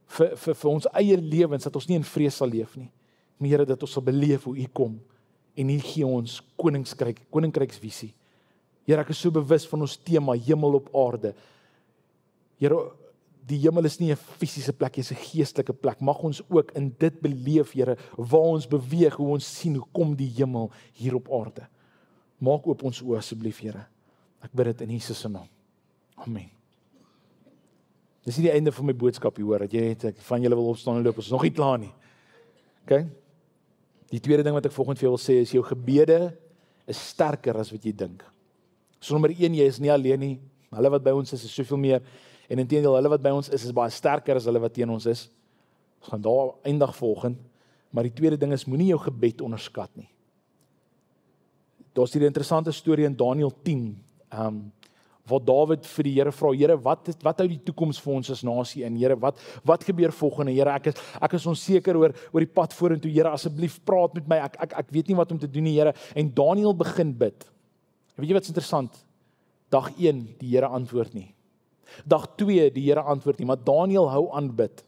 vir ons eie lewens, dat ons nie in vrees sal leef nie. Maar Here, dat ons sal beleef hoe U kom, en U gee ons koninkryksvisie. Here, ek is so bewus van ons tema, hemel op aarde. Here, die hemel is nie 'n fisiese plek, dit is 'n geestelike plek. Mag ons ook in dit beleef, Here, waar ons beweeg, hoe ons sien, hoe kom die hemel hier op aarde. Maak oop ons oë asseblief, Here. Ek bid dit in Jesus se naam. Amen. Dis nie die einde van my boodskap hier, hoor, dat jy het, van julle wil opstaan en loop, ons is nog nie klaar nie. Okay? Die tweede ding wat ek volgende vir jou wil sê, is jou gebede is sterker as wat jy dink. So nommer 1, jy is nie alleen nie, hulle wat by ons is soveel meer, en inteendeel, hulle wat by ons is baie sterker as hulle wat teen ons is. Ons gaan daar eindig volgende, maar die tweede ding is, moenie jou gebed onderskat nie. Daar's hier 'n interessante storie in Daniël 10, waar Dawid vir die Here vra, Here, wat hou die toekoms vir ons as nasie in? Here, wat gebeur volgende? Here, ek is onseker oor die pad vorentoe. Here, asseblief praat met my. Ek weet nie wat om te doen nie, Here. En Daniël begin bid. En weet jy wat's interessant? Dag 1, die Here antwoord nie. Dag 2, die Here antwoord nie, maar Daniël hou aan bid.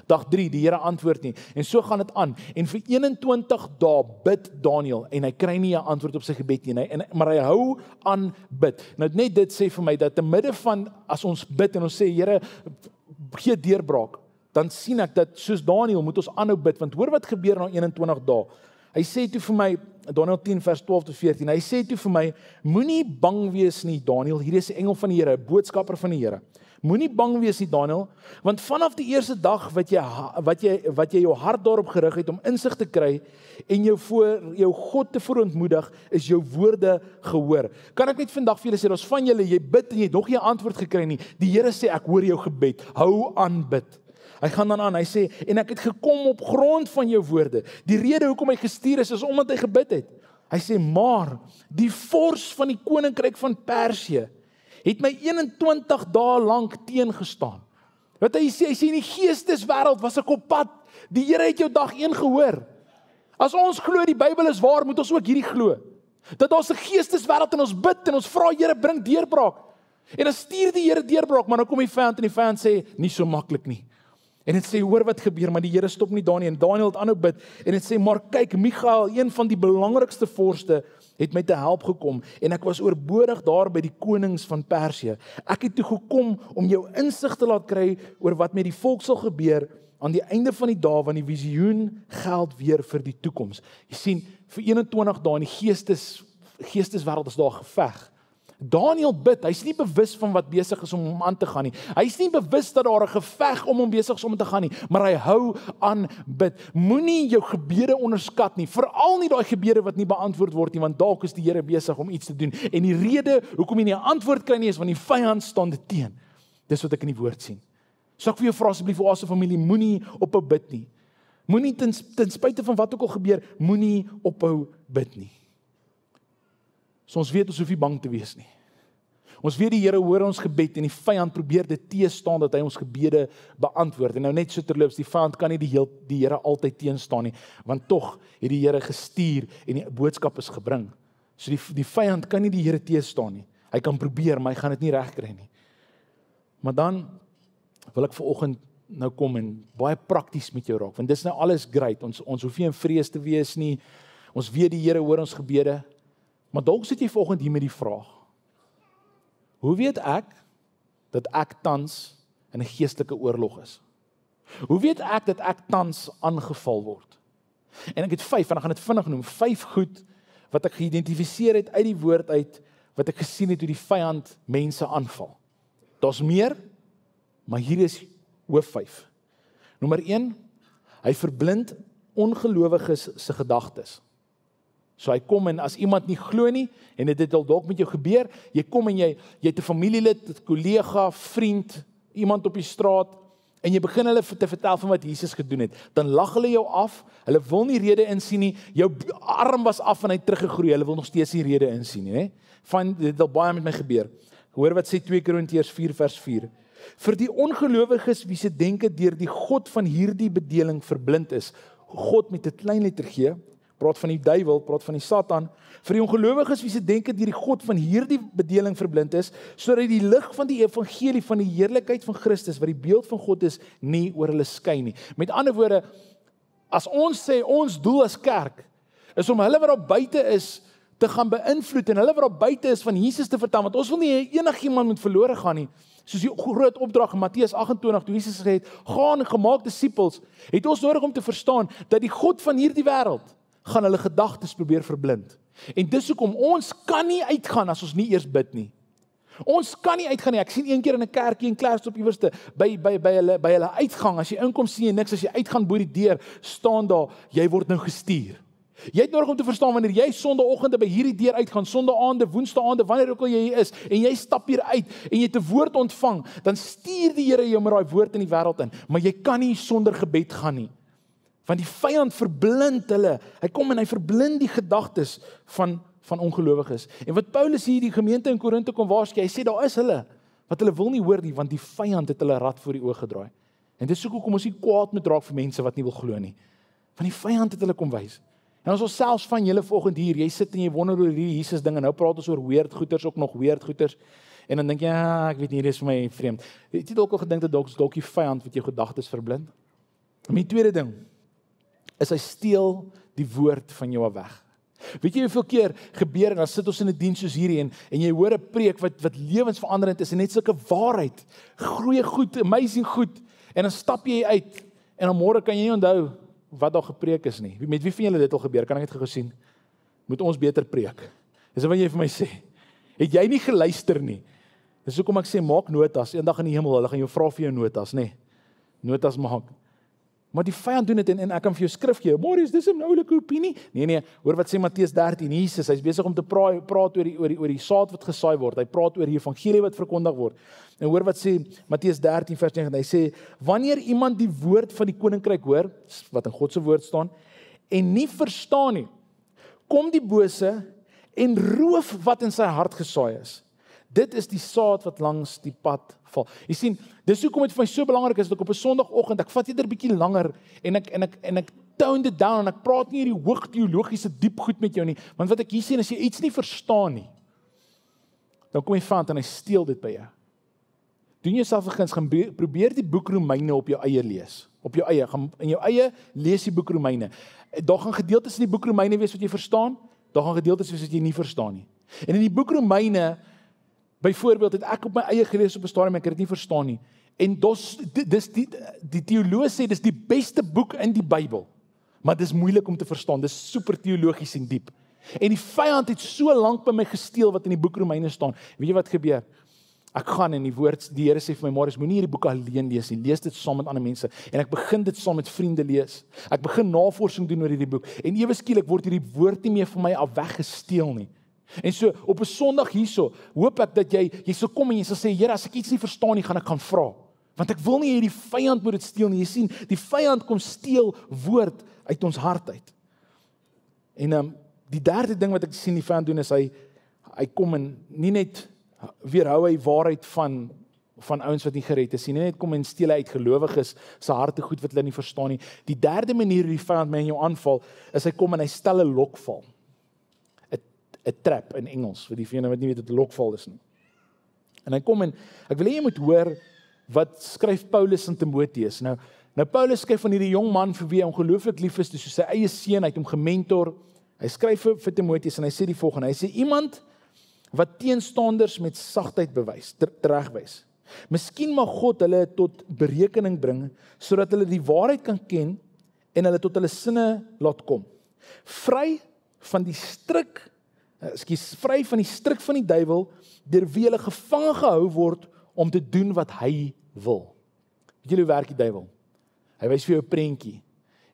Dag 3, die Here antwoord nie. En so gaan dit aan. En vir 21 dae bid Daniël en hy kry nie 'n antwoord op sy gebed nie, maar hy hou aan bid. Nou net dit sê vir my dat te midde van as ons bid en ons sê Here, gee deurbraak, dan sien ek dat soos Daniël moet ons aanhou bid, want hoor wat gebeur na 21 dae. Hy sê toe vir my, Daniël 10 vers 12 tot 14, hy sê toe vir my, moenie bang wees nie, Daniël, hier is 'n engel van die Here, 'n boodskapper van die Here. Moenie bang wees nie, Daniël, want vanaf die eerste dag wat jy jou hart daarop gerig het om insig te kry en jou voor jou God te verontmoedig, is jou woorde gehoor. Kan ek net vandag vir julle sê, daar's van julle, jy bid en jy het nog nie 'n antwoord gekry nie. Die Here sê, ek hoor jou gebed, hou aan bid. Hy gaan dan aan, hy sê, en ek het gekom op grond van jou woorde. Die rede hoekom hy gestuur is omdat hy gebid het. Hy sê, maar die vors van die koninkryk van Persië het my 21 dae lank teengestaan. Wat hy sê in die geesteswêreld was ek op pad. Die Here het jou dag 1 gehoor. As ons glo die Bybel is waar, moet ons ook hierdie glo. Dat ons 'n geesteswêreld en ons bid en ons vra Here, bring deurbraak. En dan stuur die Here deurbraak, maar dan kom die vyand en die vyand sê, nie so maklik nie. En dit sê, hoor wat gebeur, maar die Here stop nie daar nie. En Daniël het aanhou bid en dit sê, maar kyk, Michael, een van die belangrikste vorste, het my te help gekom en ek was oorbodig daar by die konings van Persië. Ek het toe gekom om jou insig te laat kry oor wat met die volk sal gebeur aan die einde van die dae, want die visioen geld weer vir die toekoms. Jy sien, vir 21 dae in die geesteswêreld is daar geveg. Daniël bid, hy's nie bewus van wat besig is om hom aan te gaan nie. Hy's nie bewus dat daar 'n geveg om hom besig is om te gaan nie, maar hy hou aan bid. Moenie jou gebede onderskat nie, veral nie daai gebede wat nie beantwoord word nie, want dalk is die Here besig om iets te doen. En die rede hoekom jy nie 'n antwoord kry nie, is want die vyand staan dit teen. Dis wat ek in die woord sien. So ek vir jou vra asseblief, Oase familie, moenie ophou bid nie. Moenie ten spyte van wat ook al gebeur, moenie ophou bid nie. So ons weet ons hoef nie bang te wees nie. Ons weet die Here hoor ons gebed en die vyand probeer dit teëstaan dat hy ons gebede beantwoord. En nou net so terloops, die vyand kan nie die Here altyd teenstaan nie, want tog het die Here gestuur en die boodskap is gebring. So die vyand kan nie die Here teëstaan nie. Hy kan probeer, maar hy gaan dit nie regkry nie. Maar dan wil ek vanoggend nou kom en baie prakties met jou raak, want dis nou alles great, ons hoef nie in vrees te wees nie, ons weet die Here hoor ons gebede, maar dalk sit jy vanoggend hier met die vraag, hoe weet ek dat ek tans in 'n geestelike oorlog is? Hoe weet ek dat ek tans aangeval word? En ek het 5, en ek gaan dit vinnig noem, 5 goed wat ek geïdentifiseer het uit die woord uit, wat ek gesien het hoe die vyand mense aanval. Daar's meer, maar hier is hoof 5. Nommer 1, hy verblind ongelowiges se gedagtes. So hy kom en as iemand nie glo nie, en dit het dalk met jou gebeur, jy kom en jy het 'n familielid, 'n kollega, vriend, iemand op die straat, en jy begin hulle te vertel van wat Jesus gedoen het, dan lag hulle jou af, hulle wil nie rede insien nie, jou arm was af en hy teruggegroei, hulle wil nog steeds nie rede insien nie, dit het al baie met my gebeur. Hoor wat sê 2 Korintiërs 4 vers 4. Vir die ongelowiges wie se denke deur die God van hierdie bedeling verblind is, God met 'n klein letter G, praat van die duiwel, praat van die Satan, vir die ongelowiges wie se denke deur die God van hierdie bedeling verblind is, sodat die lig van die evangelie van die heerlikheid van Christus, wat die beeld van God is, nie oor hulle skyn nie. Met ander woorde, as ons sê, ons doel as kerk, is om hulle wat daar buite is, te gaan beïnvloed, en hulle wat daar buite is van Jesus te vertel, want ons wil nie enigiemand moet verlore gaan nie, soos die groot opdrag in Matteus 28, toe Jesus gesê het, gaan en gemaak disippels, het ons nodig om te verstaan, dat die God van hierdie wêreld, gaan hulle gedagtes probeer verblind. En dis hoekom ons kan nie uitgaan as ons nie eers bid nie. Ons kan nie uitgaan nie. Ek sien een keer in 'n kerkie in Klerksdorp iewerste by hulle uitgang, as jy inkom sien jy niks, as jy uitgaan bo die deur, staan daar, jy word nou gestuur. Jy het nodig om te verstaan, wanneer jy sondagoggende by hierdie deur uitgaan, sondaande, woensdaande, wanneer ook al jy hier is, en jy stap hier uit, en jy het 'n woord ontvang, dan stuur die Here jou met daai woord in die wêreld in, maar jy kan nie sonder gebed gaan nie. Want die vyand verblind hulle. Hy kom en hy verblind die gedagtes van ongelowiges. En wat Paulus hier die gemeente in Korinthe kom waarsku, hy sê daar is hulle wat hulle wil nie hoor nie, want die vyand het hulle rad voor die oog gedraai. En dis hoekom ons nie kwaad moet raak vir mense wat nie wil glo nie. Want die vyand het hulle kom wys. En ons selfs van julle vanoggend hier, jy sit en jy wonder oor hierdie Jesus ding en nou praat ons oor weird goeters, ook nog weird goeters. En dan dink jy, ja, ek weet nie, dit is vir my vreemd. Het jy dalk al gedink dat dalk die vyand wat jou gedagtes verblind? En die tweede ding is hy steel die woord van jou weg. Weet jy hoeveel keer gebeur en dan sit ons in 'n diens soos hierdie en jy hoor 'n preek wat lewensveranderend is en net sulke waarheid, groeie goed, amazing goed en dan stap jy uit en dan môre kan jy nie onthou wat daar gepreek is nie. Met wie van julle dit al gebeur? Kan ek dit gou sien? Moet ons beter preek? Dis wat jy vir my sê. Het jy nie geluister nie? Dis hoekom ek sê maak notas. Eendag in die hemel, hulle gaan jou vra vir jou notas, nê? Notas maak. Maar die vyand doen dit en ek kan vir jou skrif gee. Marius, dis 'n oulike opinie. Nee, hoor wat sê Matteus 13. Jesus, hy's besig om te praat oor die saad wat gesaai word. Hy praat oor die evangelie wat verkondig word. En hoor wat sê Matteus 13 vers 9. Hy sê, wanneer iemand die woord van die koninkryk hoor, wat in God se woord staan, en nie verstaan nie, kom die bose en roof wat in sy hart gesaai is. Dit is die saad wat langs die pad val. Jy sien, dis hoekom dit vir my so belangrik is dat ek op 'n Sondagoggend, ek vat eerder 'n bietjie langer en ek tone dit down en ek praat nie hierdie hoog teologiese diep goed met jou nie, want wat ek hier sien as jy iets nie verstaan nie, dan kom jy van en hy steel dit by jou. Doen jouself 'n guns, gaan probeer die boek Romeine op jou eie lees. Op jou eie, gaan in jou eie lees die boek Romeine. Daar gaan gedeeltes in die boek Romeine wees wat jy verstaan, daar gaan gedeeltes wees wat jy nie verstaan nie. En in die boek Romeine byvoorbeeld het ek op my eie gelees op 'n stadium, ek het dit nie verstaan nie. En dis die teoloog sê dis die beste boek in die Bybel. Maar dis moeilik om te verstaan. Dis super teologies en diep. En die vyand het so lank by my gesteel wat in die boek Romeine staan. Weet jy wat gebeur? Ek gaan in die Here sê vir my, Marius, moenie hierdie boek alleen lees nie. Lees dit saam met ander mense. En ek begin dit saam met vriende lees. Ek begin navorsing doen oor hierdie boek. En ewe skielik word hierdie woord nie meer van my af weggesteel nie. En so, op 'n Sondag hierso, hoop ek dat jy sal kom en jy sal sê, Here, as ek iets nie verstaan nie, gaan ek gaan vra. Want ek wil nie hê die vyand moet dit steel nie. Jy sien, die vyand kom steel woord uit ons hart uit. En die derde ding wat ek sien die vyand doen is hy kom en nie net weerhou hy waarheid van ouens wat nie gered is nie. Nie net kom en steel uit gelowiges se harte goed wat hulle nie verstaan nie. Die derde manier hoe die vyand my in jou aanval, is hy kom en hy stel 'n lokval. 'n trap in Engels, vir diegene wat nie weet wat 'n lokval is nie. En hy kom en, ek wil hê jy moet hoor, wat skryf Paulus aan Timoteus. Nou Paulus skryf van hierdie jong man vir wie hy ongelooflik lief is, dis soos sy eie seun, hy het hom gementor. Hy skryf vir Timoteus en hy sê die volgende, hy sê, iemand wat teenstanders met sagtheid bewys, teregwys. Miskien mag God hulle tot berekening bring, sodat hulle die waarheid kan ken en hulle tot hulle sinne laat kom. Vry van die stryk van die duiwel, deur wie hulle gevange gehou word om te doen wat hy wil. Weet julle hoe werk die duiwel? Hy wys vir jou 'n prentjie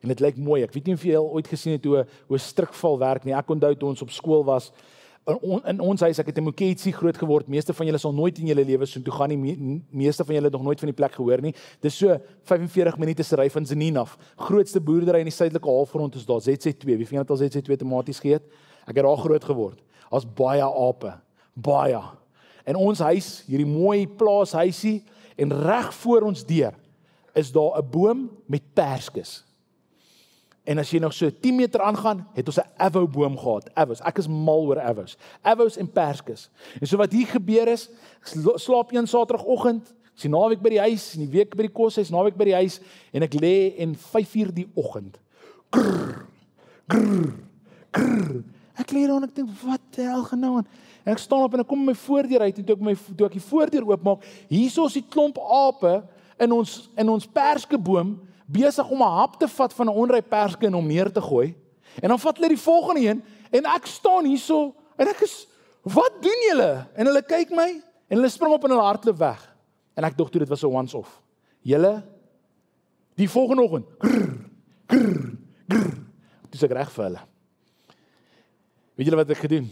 en dit lyk mooi. Ek weet nie of jy al ooit gesien het hoe 'n strikval werk nie. Ek onthou toe ons op skool was, in ons huis, ek het in Moketsi groot geword. Meeste van julle sal nooit in julle lewe so toe gaan nie. Meeste van julle nog nooit van die plek gehoor nie. Dis so 45 minute se ry van Zenin af. Grootste boerdery in die suidelike halfrond is daar, ZC2. Wie van julle het al ZC2 tomaties geëet? Ek het daar groot geword. Daar's baie ape, baie. En ons huis, hierdie mooi plaashuisie, en reg voor ons deur is daar 'n boom met perskes. En as jy nog so 10 meter aangaan, het ons 'n avoboom gehad. Avos, ek is mal oor avos. Avos en perskes. En so wat hier gebeur is, ek slaap een Saterdagoggend, ek sien naweek by die huis, en die week by die koshuis, naweek by die huis, en ek lê en 5:00 die oggend. Grrr, grrr, grrr. Ek lê daar en ek dink, wat die hel gaan nou aan? En ek staan op en ek kom my voordeur uit en toe ek die voordeur oopmaak, hierso is die klomp ape in ons perskeboom besig om 'n hap te vat van 'n onryp perske en hom neer te gooi. En dan vat hulle die volgende een en ek staan hierso en ek is, wat doen julle? En hulle kyk my en hulle spring op en hulle hardloop weg. En ek dink toe dit was 'n once off. Julle die volgende oggend. Grrr, grrr, grrr. Dis ek reg vir hulle. Weet julle wat ek gedoen?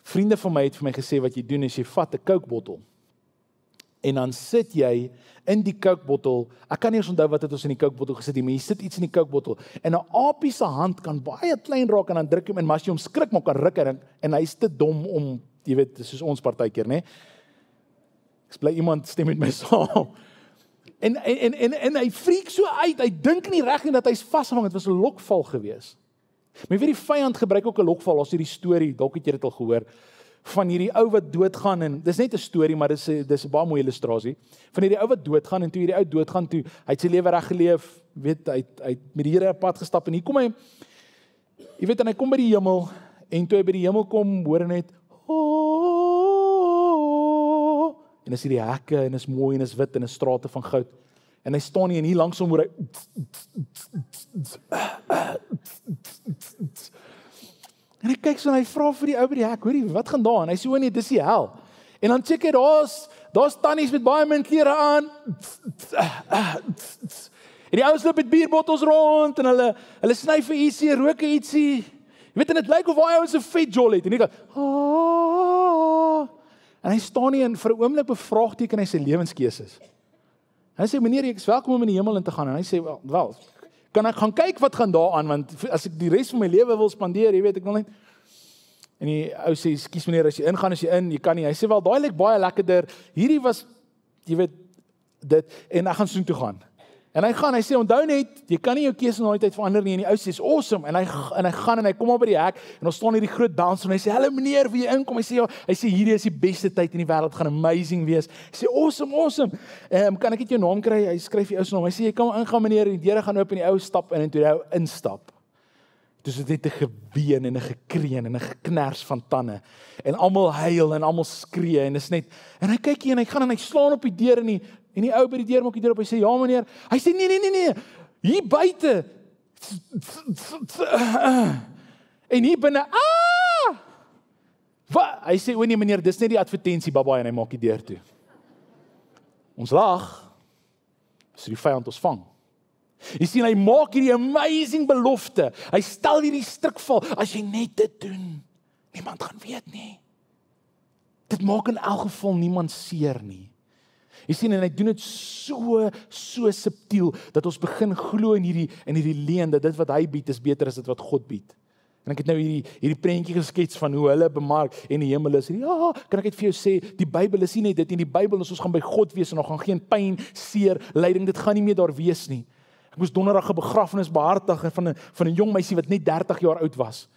Vriende van my het vir my gesê wat jy doen is jy vat 'n Coke-bottel en dan sit jy in die Coke-bottel, ek kan nie eens onthou wat het ons in die Coke-bottel gesit nie, maar jy sit iets in die Coke-bottel en 'n aapie se hand kan baie klein raak en dan druk jy hom in, maar as jy hom skrik maar kan ruk en hy is te dom om, jy weet, soos ons partykeer, nê? Ek bly iemand stem met my saam. En hy freak so uit, hy dink nie reg nie dat hy's vasgevang, dit was 'n lokval gewees. Maar jy weet die vyand gebruik ook 'n lokval, as jy die storie, dalk het jy dit al gehoor, van hierdie ou wat doodgaan en dis net 'n storie, maar dis 'n baie mooi illustrasie. Van hierdie ou wat doodgaan en toe hierdie ou doodgaan toe, hy het sy lewe reg geleef, weet hy het met die Here 'n pad gestap en hier kom hy, jy weet, en hy kom by die hemel en toe hy by die hemel kom, hoor hy net en is hierdie hekke en is mooi en is wit en is strate van goud. En hy staan nie en hier langsom hoor hy en hy kyk so en hy vra vir die ou by die hek, hoorie, wat gaan daar? En hy sê, o nee, dis die hel. En dan check hy, daar's tannies met baie min klere aan. En die ouens loop met bierbottels rond en hulle sny vir ietsie, rook ietsie. Jy weet, en dit lyk of daai ouens 'n vet jol het. En hy gaan, en hy staan nie en vir 'n oomblik bevraagteken hy sy lewenskeuses. Hy sê, meneer, ek is welkom om in die hemel in te gaan. En hy sê, wel, kan ek gaan kyk wat gaan daar aan, want as ek die res van my lewe wil spandeer, jy weet, ek wil net. En die ou sê, ekskuus meneer, as jy ingaan, as jy in, jy kan nie. Hy sê, wel, daai lyk baie lekkerder. Hierdie was, jy weet, dit, en ek gaan soontoe gaan. En hy gaan, hy sê, onthou net, jy kan nie jou keuse nooit uit verander nie, en die ou sê, is awesome, en hy gaan, en hy kom al by die hek, en ons staan hierdie groot bouncer, en hy sê, hallo meneer, wil jy inkom? Hy sê, ja, hierdie is die beste tyd in die wêreld, gaan amazing wees. Hy sê, awesome, kan ek net jou naam kry? Hy skryf die ou se naam, hy sê, jy kan ingaan meneer, en die deure gaan oop, en die ou stap in, en toe die ou instap. Dus dit het 'n geween, en 'n gekreun, en 'n geknars van tande, en almal huil, en almal skree, en is net, en hy kyk hier, en hy gaan, en hy slaan op die deur, en die ou by die deur maak die deur op, hy sê, ja meneer, hy sê, nee, hier buite, en hier binne, wat? Hy sê, o nee meneer, dis net die advertensie, baba, en hy maak die deur toe. Ons lag, so die vyand ons vang. Jy sien, hy maak hierdie amazing belofte, hy stel hierdie strikval, as jy net dit doen, niemand gaan weet nie. Dit maak in elk geval niemand seer nie. Jy sien, en hy doen dit so subtiel, dat ons begin glo in hierdie leuen, dat dit wat hy bied is beter as dit wat God bied. En ek het nou hierdie prentjie geskets van hoe hulle bemark en die hemel is. Ja, kan ek net vir jou sê, die Bybel is nie net dit nie. Die Bybel is ons gaan by God wees en daar gaan geen pyn, seer, lyding, dit gaan nie meer daar wees nie. Ek moes donderdag 'n begrafnis behartig van 'n jong meisie wat net 30 jaar oud was.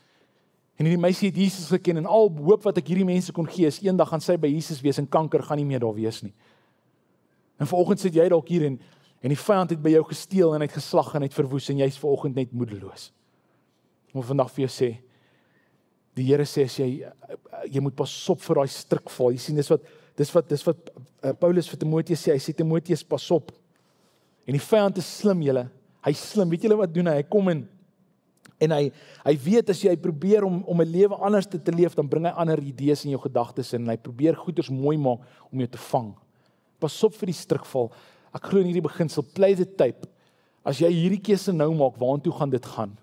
En hierdie meisie het Jesus geken en al hoop wat ek hierdie mense kon gee is eendag gaan sy by Jesus wees en kanker gaan nie meer daar wees nie. En vanoggend sit jy dalk hier en die vyand het by jou gesteel en hy het geslag en hy het verwoes en jy's vanoggend net moedeloos. Ek wil vandag vir jou sê, die Here sê as jy moet pas op vir daai struikval. Jy sien dis wat Paulus vir Timoteus sê. Hy sê Timoteus pas op. En die vyand is slim julle. Hy's slim. Weet julle wat doen hy? Hy kom in en hy weet as jy probeer om 'n lewe anders te leef, dan bring hy ander idees in jou gedagtes in en hy probeer goeders mooi maak om jou te vang. Pas op vir die struikval. Ek glo in hierdie beginsel, play the tape. As jy hierdie keuse nou maak, waartoe gaan dit gaan?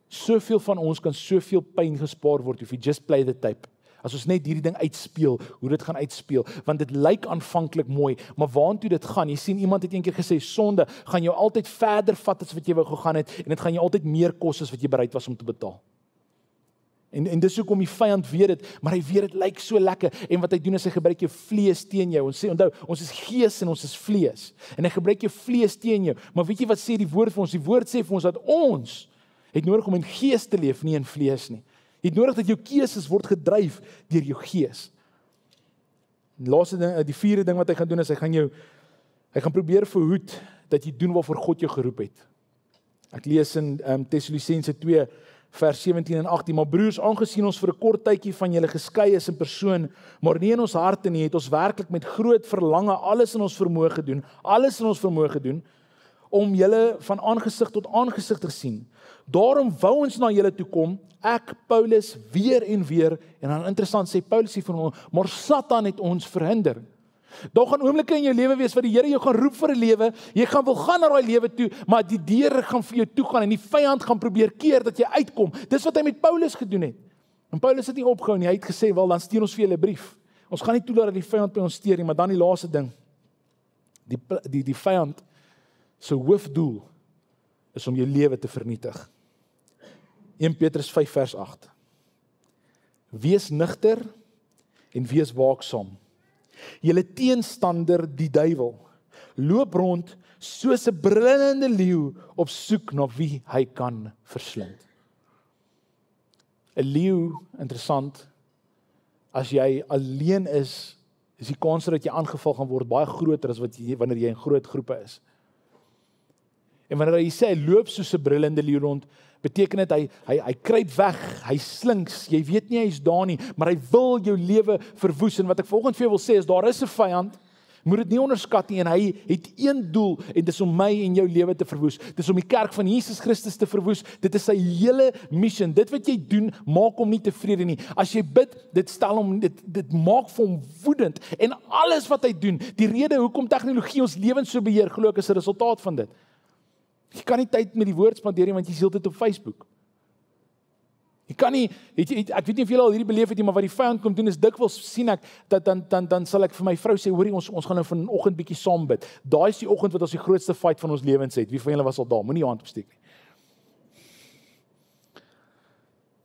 Soveel van ons kan soveel pyn gespaar word if you just play the tape. As ons net hierdie ding uitspeel, hoe dit gaan uitspeel, want dit lyk aanvanklik mooi, maar waartoe dit gaan? Jy sien, iemand het eendag gesê, sonde gaan jou altyd verder vat as wat jy wou gegaan het, en dit gaan jou altyd meer kos as wat jy bereid was om te betaal. En dis hoekom die vyand weet dit, maar hy weet dit lyk so lekker, en wat hy doen is hy gebruik jou vlees teen jou. Ons sê, onthou, ons is gees en ons is vlees, en hy gebruik jou vlees teen jou, maar weet jy wat sê die woord vir ons? Die woord sê vir ons dat ons het nodig om in gees te leef, nie in vlees nie. Jy het nodig dat jou keuses word gedryf deur jou gees. Die laaste ding, die vierde ding wat hy gaan doen is, hy gaan probeer verhoed dat jy doen waarvoor God jou geroep het. Ek lees in Tessalonisense 2 vers 17 en 18, maar broers, aangesien ons vir 'n kort tydjie van julle geskei is in persoon, maar nie in ons harte nie, het ons werklik met groot verlange alles in ons vermoë gedoen, om julle van aangesig tot aangesig te sien. Daarom wou ons na julle toe kom, ek, Paulus, weer en weer, en dan interessant sê Paulus hier van hom, maar Satan het ons verhinder. Daar gaan oomblikke in jou lewe wees wat die Here jou gaan roep vir 'n lewe, jy gaan wil gaan na daai lewe toe, maar die deure gaan vir jou toe gaan en die vyand gaan probeer keer dat jy uitkom. Dis wat hy met Paulus gedoen het. En Paulus het nie opgehou nie, hy het gesê, wel, dan stuur ons vir julle 'n brief. Ons gaan nie toelaat dat die vyand by ons steur nie, maar dan die laaste ding. Die vyand se hoofdoel is om jou lewe te vernietig. 1 Petrus 5 vers 8. Wees nugter en wees waaksaam. Julle teenstander, die duiwel, loop rond soos 'n brullende leeu op soek na wie hy kan verslind. 'n Leeu, interessant, as jy alleen is die kans dat jy aangeval gaan word baie groter as wanneer jy in groot groepe is. En wanneer hy sê, hy loop soos 'n brullende leeu rond, beteken dit, hy kruip weg, hy slinks, jy weet nie hy is daar nie, maar hy wil jou lewe verwoes, en wat ek vanoggend vir jou wil sê, is daar is 'n vyand, moet dit nie onderskat nie, en hy het een doel, en dit is om my en jou lewe te verwoes, dit is om die kerk van Jesus Christus te verwoes, dit is sy hele mission, dit wat jy doen, maak hom nie tevrede nie, as jy bid, dit stel hom, dit maak vir hom woedend, en alles wat hy doen, die rede hoekom tegnologie ons lewens so beheer, glo ek is 'n resultaat van dit. Jy kan nie tyd met die woord spandeer nie, want jy is heeltyd op Facebook. Jy kan nie, ek weet nie of julle al hierdie beleef het nie, maar wat die vyand kom doen is dikwels sien ek, dat dan sal ek vir my vrou sê, hoorie, ons gaan nou vanoggend bietjie saam bid. Daai is die oggend wat ons die grootste fight van ons lewens het. Wie van julle was al daar? Moenie jou hand opsteek nie.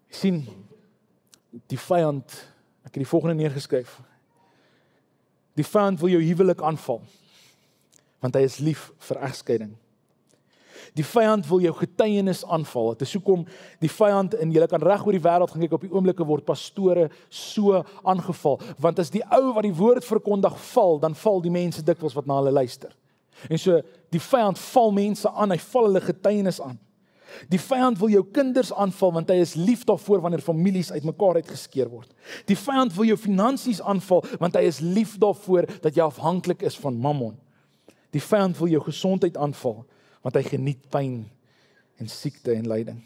Jy sien, die vyand, ek het die volgende neergeskryf. Die vyand wil jou huwelik aanval, want hy is lief vir egskeiding. Die vyand wil jou getuienis aanval. Dit is hoekom die vyand, en jy kan reg oor die wêreld gaan kyk, op die oomblikke word pastore so aangeval, want as die ou wat die woord verkondig val, dan val die mense dikwels wat na hulle luister. En so, die vyand val mense aan, hy val hulle getuienis aan. Die vyand wil jou kinders aanval, want hy is lief daarvoor wanneer families uitmekaar uitgeskeer word. Die vyand wil jou finansies aanval, want hy is lief daarvoor dat jy afhanklik is van mammon. Die vyand wil jou gesondheid aanval, want hy geniet pyn en siekte en lyding.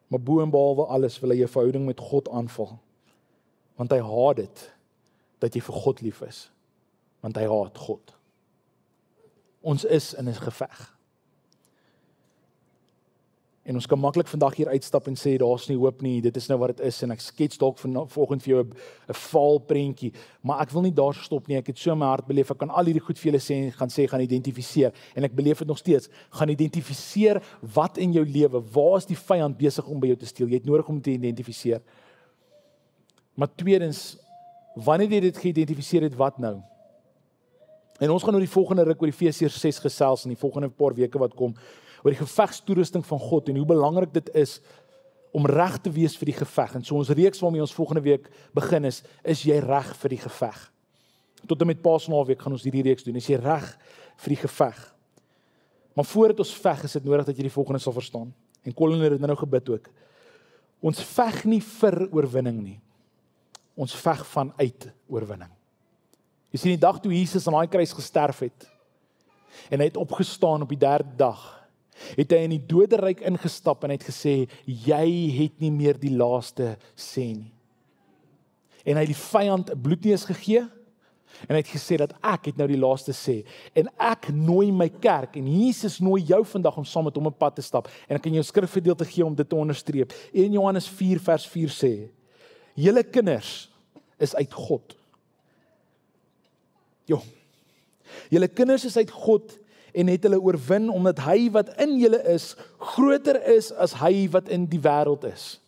Maar bo en behalwe alles wil hy jou verhouding met God aanval, want hy haat dit, dat jy vir God lief is, want hy haat God. Ons is in 'n geveg. En ons kan maklik vandag hier uitstap en sê, daar's nie hoop nie, dit is nou wat dit is, en ek skets dalk vanoggend vir jou 'n vaal prentjie, maar ek wil nie daar stop nie, ek het so my hart beleef, ek kan al hierdie goed vir julle sê, gaan identifiseer, en ek beleef dit nog steeds, gaan identifiseer wat in jou lewe, waar is die vyand besig om by jou te steel, jy het nodig om te identifiseer. Maar tweedens, wanneer jy dit geïdentifiseer het, wat nou? En ons gaan oor die volgende ruk oor Efesiërs 6 gesels in die volgende paar weke wat kom, oor die gevegstoerusting van God en hoe belangrik dit is om reg te wees vir die geveg. En so ons reeks waarmee ons volgende week begin is jy reg vir die geveg? Tot en met Paasnaweek gaan ons hierdie reeks doen, is jy reg vir die geveg? Maar voordat ons veg, is dit nodig dat jy die volgende sal verstaan. En Colin het dit nou gebid ook. Ons veg nie vir oorwinning nie. Ons veg vanuit oorwinning. Jy sien die dag toe Jesus aan daai kruis gesterf het, en hy het opgestaan op die 3de dag, het hy in die doderyk ingestap en hy het gesê, jy het nie meer die laaste sê nie. En hy het die vyand 'n bloedneus gegee, en hy het gesê dat ek het nou die laaste sê, en ek nooi my kerk, en Jesus nooi jou vandag om saam met hom 'n pad te stap, en ek kan jou skrifgedeelte gee om dit te onderstreep. 1 Johannes 4 vers 4 sê, julle kinders is uit God. Julle kinders is uit God, en het hulle oorwin, omdat hy wat in julle is, groter is as hy wat in die wêreld is.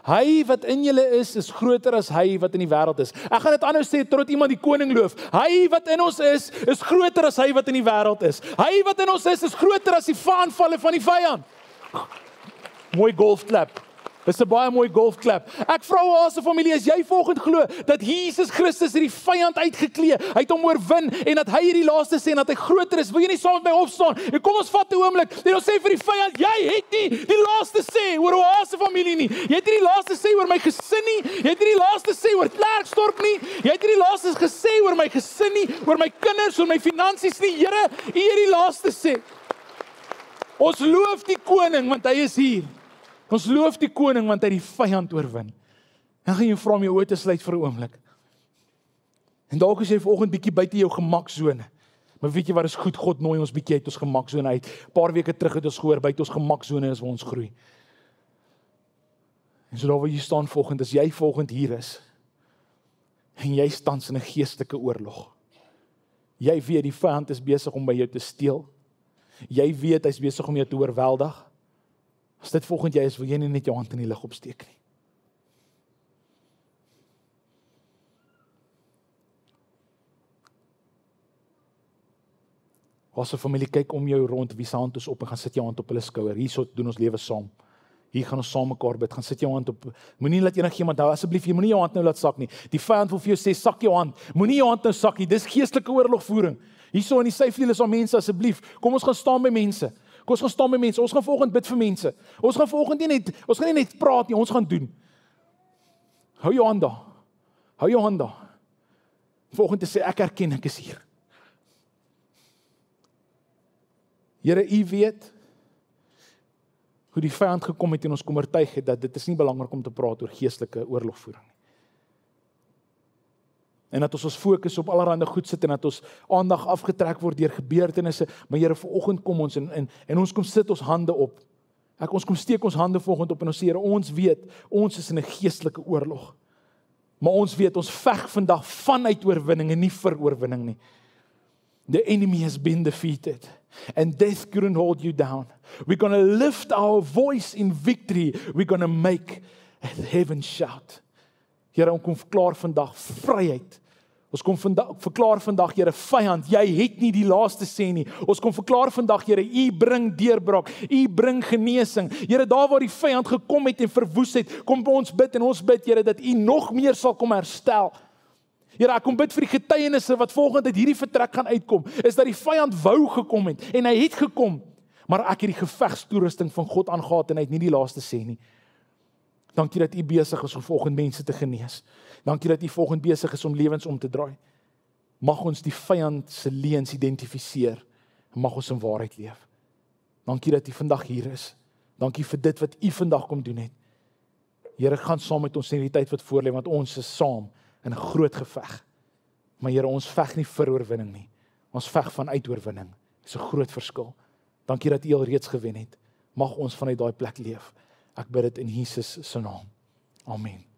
Hy wat in julle is groter as hy wat in die wêreld is. Ek gaan dit anders sê, totdat iemand die koning loof. Hy wat in ons is groter as hy wat in die wêreld is. Hy wat in ons is groter as die aanvalle van die vyand. Mooi golfklap. Dis 'n baie mooi golfklap. Ek vra Oase familie, as jy volgende glo dat Jesus Christus het die vyand uitgeklee, hy het hom oorwin en dat hy hierdie laaste sê en dat hy groter is, wil jy nie saam met my opstaan? En kom ons vat 'n oomblik en ons sê vir die vyand, jy het nie die laaste sê oor Oase familie nie. Jy het nie die laaste sê oor my gesin nie. Jy het nie die laaste sê oor Klerksdorp nie. Jy het nie die laaste gesê oor my gesin nie, oor my kinders, oor my finansies nie. Here, U het die laaste sê. Ons loof die koning want hy is hier. Ons loof die koning want hy die vyand oorwin. Dan gaan jy vra om jou oë te sluit vir 'n oomblik. En dalk is jy vanoggend bietjie buite jou gemaksone. Maar weet jy wat is goed? God nooi ons bietjie uit ons gemaksone uit. 'n Paar weke terug het ons gehoor buite ons gemaksone is waar ons groei. En so daar waar jy staan vanoggend, as jy vanoggend hier is en jy staan in 'n geestelike oorlog. Jy weet die vyand is besig om by jou te steel. Jy weet hy's besig om jou te oorweldig. As dit volgende jy is, wil jy nie net jou hand in die lug opsteek nie. As 'n familie kyk om jou rond, wie se hand is op en gaan sit jou hand op hulle skouer. Hierso doen ons lewe saam. Hier gaan ons saam mekaar bid. Gaan sit jou hand op. Moenie laat enigiemand nou asseblief, jy moenie jou hand nou laat sak nie. Die vyand wil vir jou sê sak jou hand. Moenie jou hand nou sak nie. Dis geestelike oorlogvoering. Hierso in die syfdeel is daar mense asseblief. Kom ons gaan staan by mense. Kom ons gaan staan by mense. Ons gaan vanoggend bid vir mense. Ons gaan vanoggend nie net praat nie, ons gaan doen. Hou jou hand daar. Hou jou hand daar. Vanoggend te sê ek erken ek is hier. Here, U weet hoe die vyand gekom het en ons kom oortuig het dat dit is nie belangrik om te praat oor geestelike oorlogvoering nie. En dat ons fokus op allerlei goed sit en dat ons aandag afgetrek word deur gebeurtenisse, maar Here, vanoggend kom ons en ons kom sit ons hande op. Ons kom steek ons hande vanoggend op en ons sê, Here, ons weet, ons is in 'n geestelike oorlog. Maar ons weet, ons veg vandag vanuit oorwinning en nie vir oorwinning nie. The enemy has been defeated and death couldn't hold you down. We're going to lift our voice in victory. We're going to make heaven shout. Here, ons kom verklaar vandag vryheid. Ons kom verklaar vandag, Here, vyand, jy het nie die laaste sê nie. Ons kom verklaar vandag, Here, U bring deurbraak, U bring genesing. Here, daar waar die vyand gekom het en verwoes het, kom ons bid en ons bid, Here, dat U nog meer sal kom herstel. Here, ek kom bid vir die getuienisse wat volgende uit hierdie vertrek gaan uitkom, is dat die vyand wou gekom het, en hy het gekom, maar ek het die gevegstoerusting van God aangehaat en hy het nie die laaste sê nie. Dankie dat U besig is om volgende mense te genees. Dankie dat U volgende besig is om lewens om te draai. Mag ons die vyand se leuns identifiseer, en mag ons in waarheid leef. Dankie dat U vandag hier is. Dankie vir dit wat U vandag kom doen het. Here, gaan saam met ons in die tyd wat voorlê, want ons is saam in 'n groot geveg. Maar Here, ons veg nie vir oorwinning nie. Ons veg vanuit oorwinning. Dis 'n groot verskil. Dankie dat U al reeds gewen het. mag ons vanuit daai plek leef. Ek bid dit in Jesus se naam. Amen.